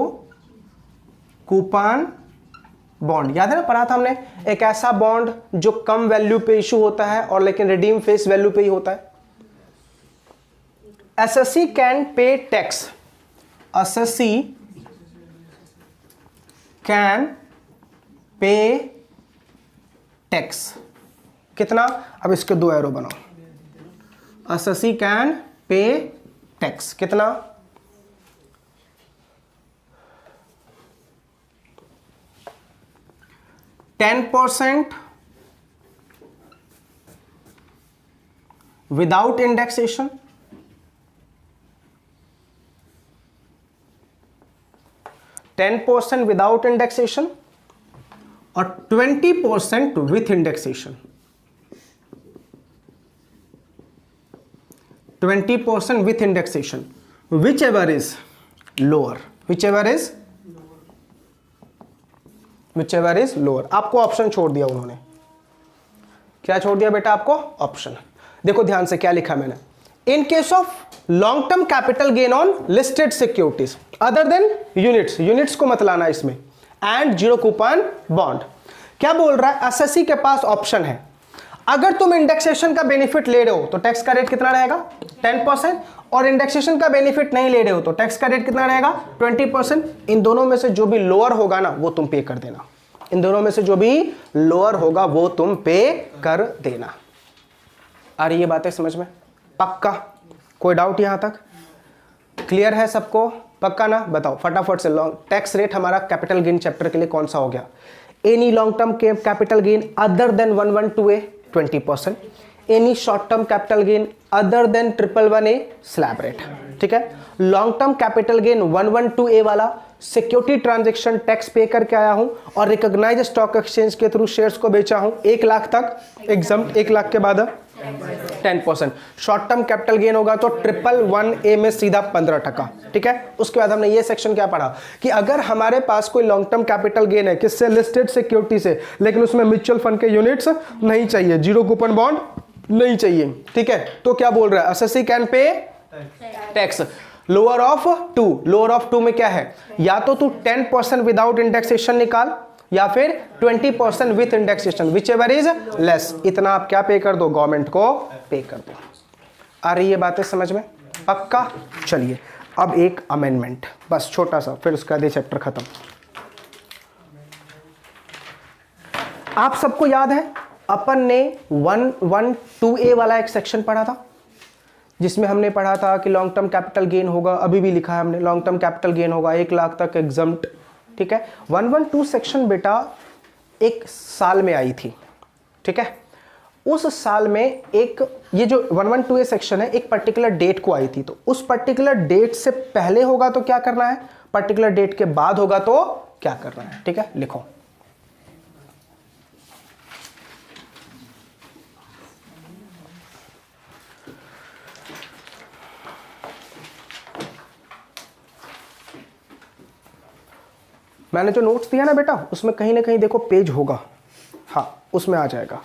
coupon bond. याद है ना, पढ़ा था हमने, एक ऐसा बॉन्ड जो कम वैल्यू पे इशू होता है और लेकिन रिडीम फेस वैल्यू पे ही होता है। SSC can pay tax, SSC can pay tax कितना, अब इसके 2 एरो बनाओ। एसएससी कैन पे टैक्स कितना, 10% विदाउट इंडेक्सेशन, 10% विदाउट इंडेक्सेशन और 20% with indexation, 20% with indexation, whichever is lower, whichever is lower। आपको ऑप्शन छोड़ दिया उन्होंने, क्या छोड़ दिया बेटा आपको, ऑप्शन। देखो ध्यान से क्या लिखा मैंने, इन case of long term capital gain on listed securities other than units, units को मत लाना इसमें, एंड जीरो कूपन बॉन्ड। क्या बोल रहा है, एसएससी के पास ऑप्शन है, अगर तुम इंडेक्सेशन का बेनिफिट ले रहे हो तो टैक्स का रेट कितना रहेगा 10%, और इंडेक्सेशन का बेनिफिट नहीं ले रहे हो तो टैक्स का रेट कितना रहेगा 20%। इन दोनों में से जो भी लोअर होगा ना वो तुम पे कर देना, इन दोनों में से जो भी लोअर होगा वो तुम पे कर देना। आ रही है बातें समझ में, पक्का? कोई डाउट यहां तक क्लियर है सबको, पक्का ना? बताओ फटाफट से। लॉन्ग टैक्स रेट हमारा कैपिटल गेन चैप्टर के लिए कौन सा हो गया, any long term capital gain other than 112A 20%, any short term capital gain other than 111A slab rate. ठीक है, long term capital gain 112A वाला सिक्योरिटी ट्रांजैक्शन टैक्स पे करके आया हूं और रिकॉग्नाइज स्टॉक एक्सचेंज के थ्रू शेयर्स को बेचा हूं 1 लाख तक, एग्जाम 1 लाख के बाद 10%। शॉर्ट टर्म कैपिटल गेन होगा तो 111A में सीधा 15%। ठीक है, उसके बाद हमने ये सेक्शन क्या पढ़ा कि अगर हमारे पास कोई लॉन्ग टर्म कैपिटल गेन है किससे, लिस्टेड सिक्योरिटी से, लेकिन उसमें म्यूचुअल फंड के यूनिट्स नहीं चाहिए, जीरो कूपन बॉन्ड नहीं चाहिए, ठीक है, तो क्या बोल रहा है, SSC can pay tax lower of 2। Lower of 2 में क्या है, या तो तू 10% विदाउट इंडेक्सेशन निकाल या फिर 20% with indexation, which ever is less. इतना आप क्या पे कर दो, गवर्नमेंट को पे कर दो। आ रही है बातें समझ में, पक्का? चलिए अब एक अमेंडमेंट बस छोटा सा, फिर उसका दे चैप्टर खत्म। आप सबको याद है अपन ने 112A वाला एक सेक्शन पढ़ा था जिसमें हमने पढ़ा था कि लॉन्ग टर्म कैपिटल गेन होगा, अभी भी लिखा है हमने, लॉन्ग टर्म कैपिटल गेन होगा 1 लाख तक एग्जम्प्ट। ठीक है, 112 सेक्शन बेटा 1 साल में आई थी। ठीक है, उस साल में एक ये जो 112A सेक्शन है एक पर्टिकुलर डेट को आई थी, तो उस पर्टिकुलर डेट से पहले होगा तो क्या करना है, पर्टिकुलर डेट के बाद होगा तो क्या करना है। ठीक है, लिखो मैंने जो नोट्स दिया ना बेटा उसमें कहीं ना कहीं देखो पेज होगा, हाँ उसमें आ जाएगा।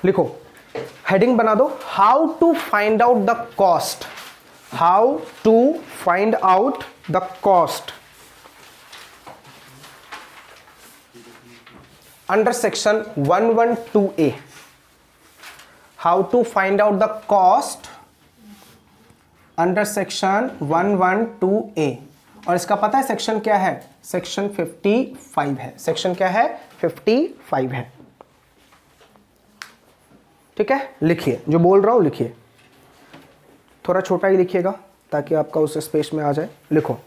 लिखो, हेडिंग बना दो, how to find out the cost, how to find out the cost under section 112A, how to find out the cost under section 112A, और इसका पता है सेक्शन क्या है, सेक्शन 55 है। सेक्शन क्या है, 55 है। ठीक है, लिखिए जो बोल रहा हूं लिखिए, थोड़ा छोटा ही लिखिएगा ताकि आपका उस स्पेस में आ जाए। लिखो,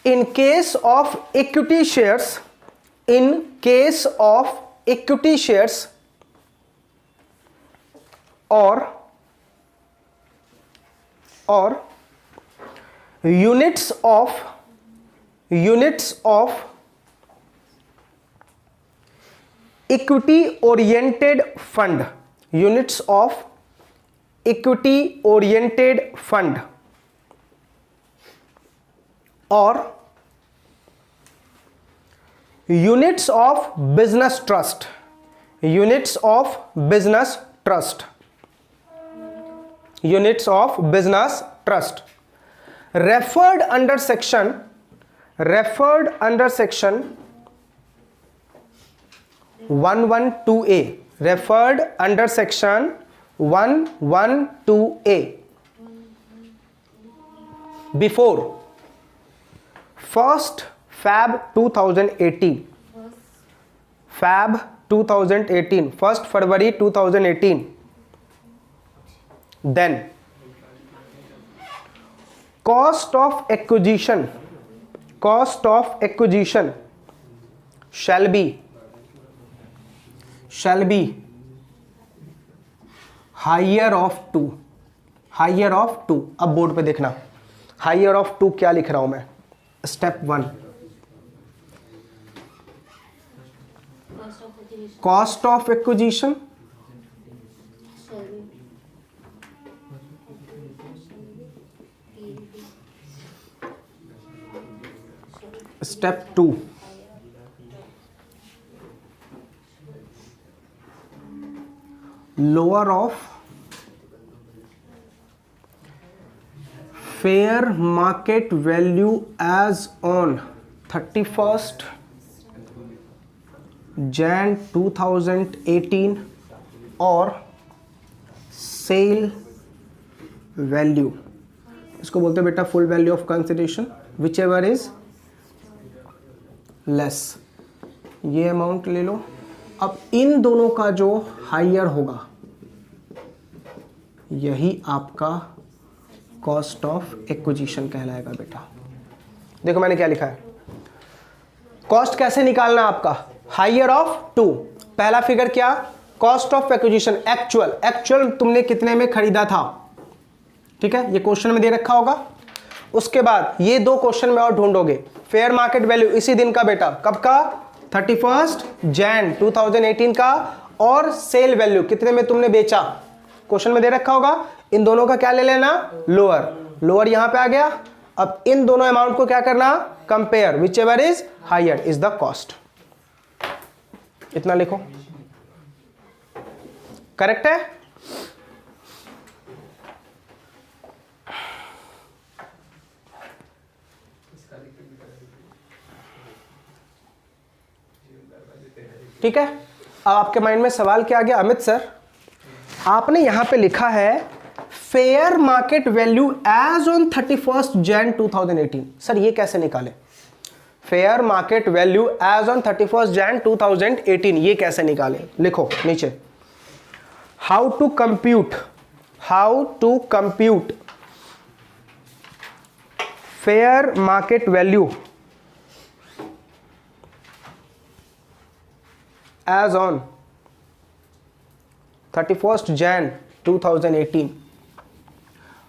in case of equity shares, in case of equity shares और units of equity oriented fund, units of equity oriented fund or units of business trust, units of business trust, units of business trust referred under section 112A, referred under section 112A before 1st Feb 2018, Feb 2018, 1st February 2018, then cost of acquisition shall be higher of 2, higher of 2। अब board पे देखना higher of 2 क्या लिख रहा हूं मैं। Step 1, cost of acquisition step 2, lower of fair market value as on 31st Jan 2018 और cell value, इसको बोलते हैं बेटा full value of consideration, which ever is less. ये अमाउंट ले लो। अब इन दोनों का जो हायर होगा यही आपका कॉस्ट ऑफ एक्विजिशन कहलाएगा बेटा। देखो मैंने क्या लिखा है, कॉस्ट कैसे निकालना आपका, हायर ऑफ 2। पहला फिगर क्या, कॉस्ट ऑफ एक्विजिशन, एक्चुअल तुमने कितने में खरीदा था, ठीक है, ये क्वेश्चन में दे रखा होगा। उसके बाद ये दो क्वेश्चन में और ढूंढोगे, फेयर मार्केट वैल्यू इसी दिन का बेटा, कब का, 31 जैन 2018 का, और सेल वैल्यू कितने में तुमने बेचा, क्वेश्चन में दे रखा होगा। इन दोनों का क्या ले लेना, लोअर यहां पे आ गया। अब इन दोनों अमाउंट को क्या करना, compare, whichever is higher is the cost. इतना लिखो, करेक्ट है। ठीक है, अब आपके माइंड में सवाल क्या आ गया, अमित सर आपने यहां पे लिखा है fair market value as on 31 Jan 2018, sir ये कैसे निकाले, fair market value as on 31 Jan 2018 ये कैसे निकाले। लिखो नीचे, how to compute fair market value as on 31st Jan 2018,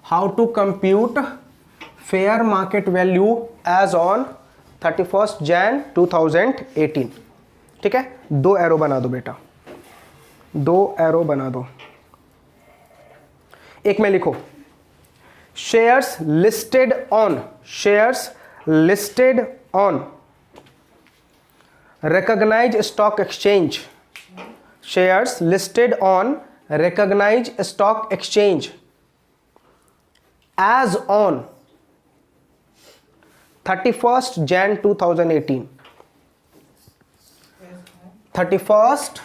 how to compute fair market value as on 31st Jan 2018। ठीक है, दो एरो बना दो बेटा, दो एरो बना दो। एक में लिखो shares listed on recognized stock exchange, shares listed on recognized stock exchange as on 31st Jan 2018, 31st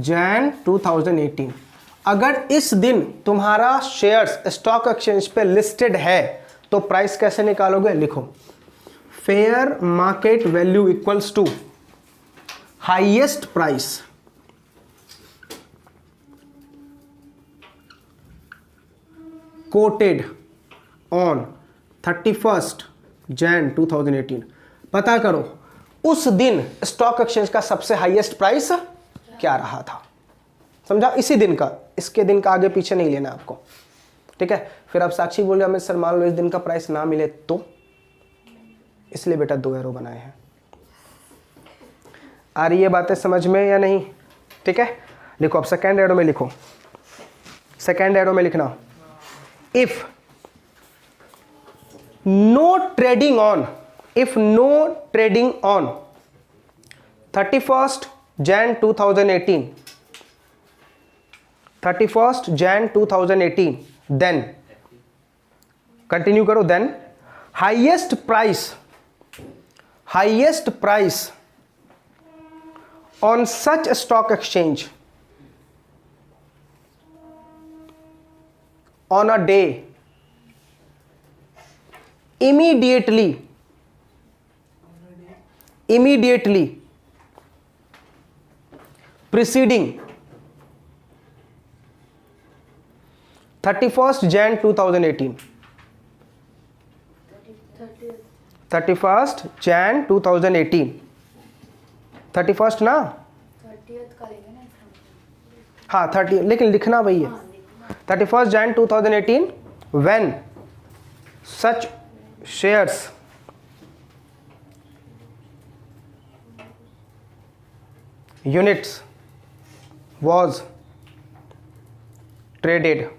Jan 2018। अगर इस दिन तुम्हारा शेयर्स स्टॉक एक्सचेंज पे लिस्टेड है तो प्राइस कैसे निकालोगे? लिखो fair market value equals to highest price quoted on 31st Jan 2018। पता करो उस दिन स्टॉक एक्सचेंज का सबसे हाईएस्ट प्राइस क्या रहा था। समझा? इसी दिन का, इसके दिन का आगे पीछे नहीं लेना आपको, ठीक है। फिर अब साक्षी बोले हमें सर मान लो इस दिन का प्राइस ना मिले तो, इसलिए बेटा 2 एरो बनाए हैं। आ रही है बातें समझ में या नहीं? ठीक है, लिखो अब सेकेंड एरो में लिखो, सेकेंड एरो में लिखना if no trading on, if no trading on 31st Jan 2018, 31st Jan 2018, then continue करो, then highest price on such stock exchange on a day immediately preceding 31st Jan 2018, 31st Jan 2018, 31st ना, 30th का लेंगे ना, हाँ 30, लेकिन लिखना वही है 31st Jan 2018 when such shares units was traded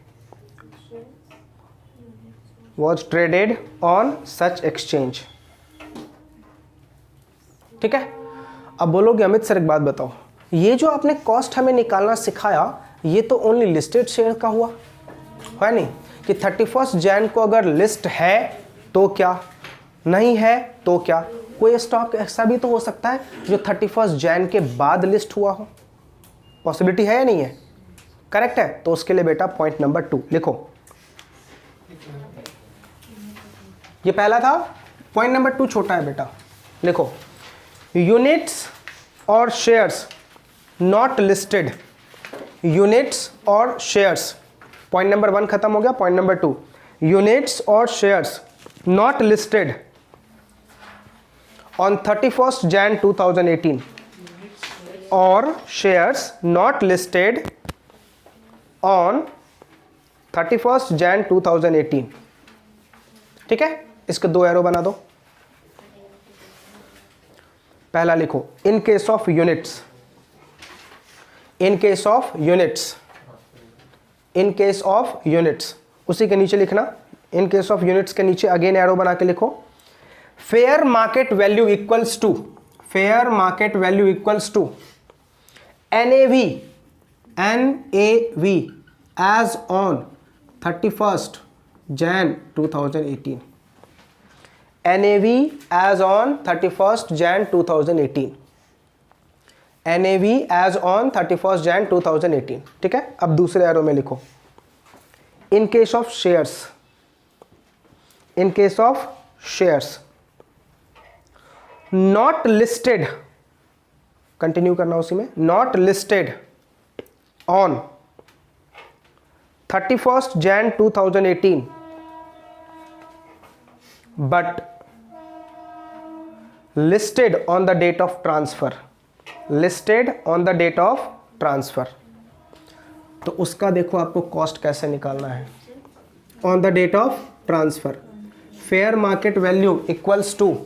on such exchange। ठीक है, अब बोलोगे अमित सर एक बात बताओ, ये जो आपने कॉस्ट हमें निकालना सिखाया ये तो ओनली लिस्टेड शेयर का हुआ है नहीं कि 31st जैन को अगर लिस्ट है तो क्या, नहीं है तो क्या। कोई स्टॉक ऐसा भी तो हो सकता है जो 31st जैन के बाद लिस्ट हुआ हो, पॉसिबिलिटी है या नहीं है? करेक्ट है, तो उसके लिए बेटा पॉइंट नंबर 2 लिखो। ये पहला था, पॉइंट नंबर 2 छोटा है बेटा, लिखो यूनिट्स और शेयर्स नॉट लिस्टेड, यूनिट्स और शेयर्स। पॉइंट नंबर 1 खत्म हो गया, पॉइंट नंबर 2 यूनिट्स और shares not listed on 31st Jan 2018 और shares not listed on 31st Jan 2018। ठीक है, इसके 2 एरो बना दो। पहला लिखो in case of units, in case of units, in case of units, उसी के नीचे लिखना in case of units के नीचे अगेन एरो बना के लिखो fair market value equals to, fair market value equals to NAV as on 31st Jan 2018, NAV as on 31st Jan 2018, NAV as on 31st Jan 2018। ठीक है, अब दूसरे arrow में लिखो in case of shares, in case of shares not listed, continue करना उसी में, not listed on 31st Jan 2018 but listed on the date of transfer, listed on the date of transfer. तो उसका देखो आपको कॉस्ट कैसे निकालना है। On the date of transfer fair market value equals to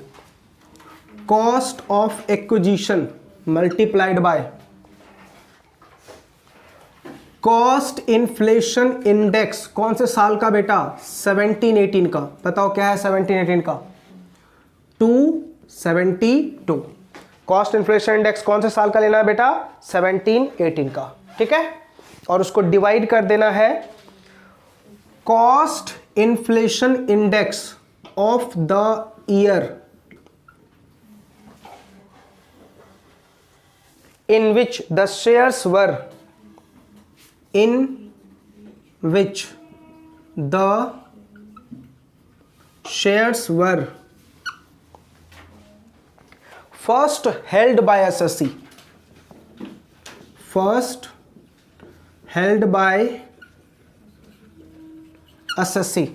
cost of acquisition multiplied by cost inflation index. कौन से साल का बेटा? 1718 का। बताओ क्या है 1718 का? 272। कॉस्ट इन्फ्लेशन इंडेक्स कौन से साल का लेना है बेटा? 1718 का। ठीक है, और उसको डिवाइड कर देना है cost inflation index of the year in which the shares were in which the shares were first held by SSE, first held by SSE,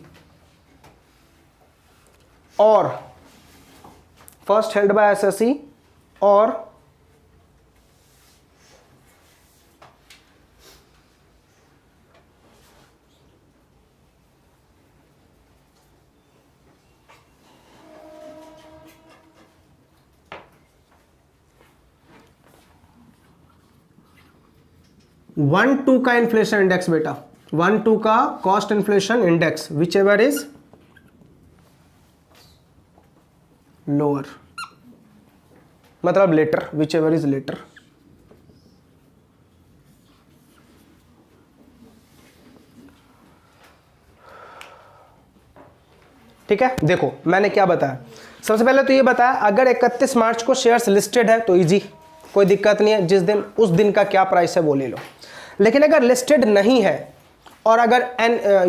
or first held by SSE or one two का inflation index बेटा, 1-2 का cost inflation index, whichever is lower, मतलब later, whichever is later. ठीक है, देखो मैंने क्या बताया, सबसे पहले तो ये बताया अगर 31 मार्च को शेयर्स लिस्टेड है तो इजी, कोई दिक्कत नहीं है, जिस दिन उस दिन का क्या प्राइस है वो ले लो। लेकिन अगर लिस्टेड नहीं है और अगर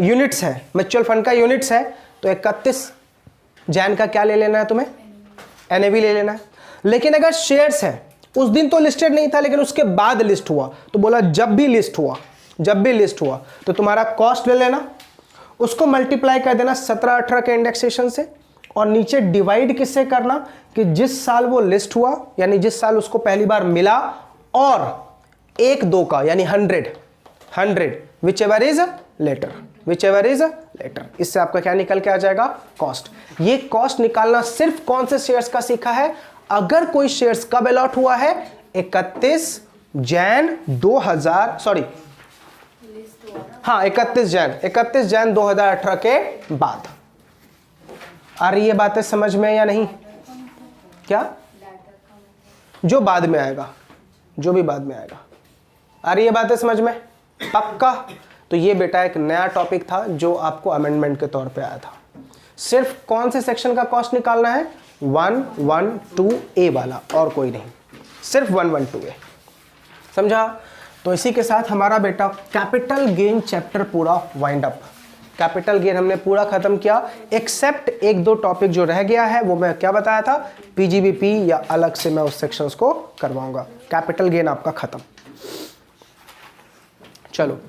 यूनिट्स है, म्यूचुअल फंड का यूनिट्स है, तो 31 जैन का क्या ले लेना है तुम्हें, एनएवी ले लेना है। लेकिन अगर शेयर्स है, उस दिन तो लिस्टेड नहीं था लेकिन उसके बाद लिस्ट हुआ, तो बोला जब भी लिस्ट हुआ तो तुम्हारा कॉस्ट ले लेना, उसको मल्टीप्लाई कर देना 17-18 के इंडेक्सेशन से, और नीचे डिवाइड किससे करना कि जिस साल वो लिस्ट हुआ यानी जिस साल उसको पहली बार मिला, और 1-2 का यानी 100 विच एवर इज लेटर, इससे आपका क्या निकल के आ जाएगा, कॉस्ट। ये कॉस्ट निकालना सिर्फ कौन से शेयर्स का सीखा है, अगर कोई शेयर्स कब अलॉट हुआ है 31 जैन 2018 के बाद। आ रही है बातें समझ में या नहीं, क्या जो बाद में आएगा, जो भी बाद में आएगा, आ रही है बातें समझ में पक्का। तो ये बेटा एक नया टॉपिक था जो आपको अमेंडमेंट के तौर पे आया था। सिर्फ कौन से सेक्शन का कॉस्ट निकालना है, 112A वाला, और कोई नहीं, सिर्फ 112A, समझा। तो इसी के साथ हमारा बेटा कैपिटल गेन चैप्टर पूरा वाइंड अप, कैपिटल गेन हमने पूरा खत्म किया, एक्सेप्ट 1-2 टॉपिक जो रह गया है वो मैं क्या बताया था, पीजीबीपी या अलग से मैं उस सेक्शंस को करवाऊंगा। कैपिटल गेन आपका खत्म। चलो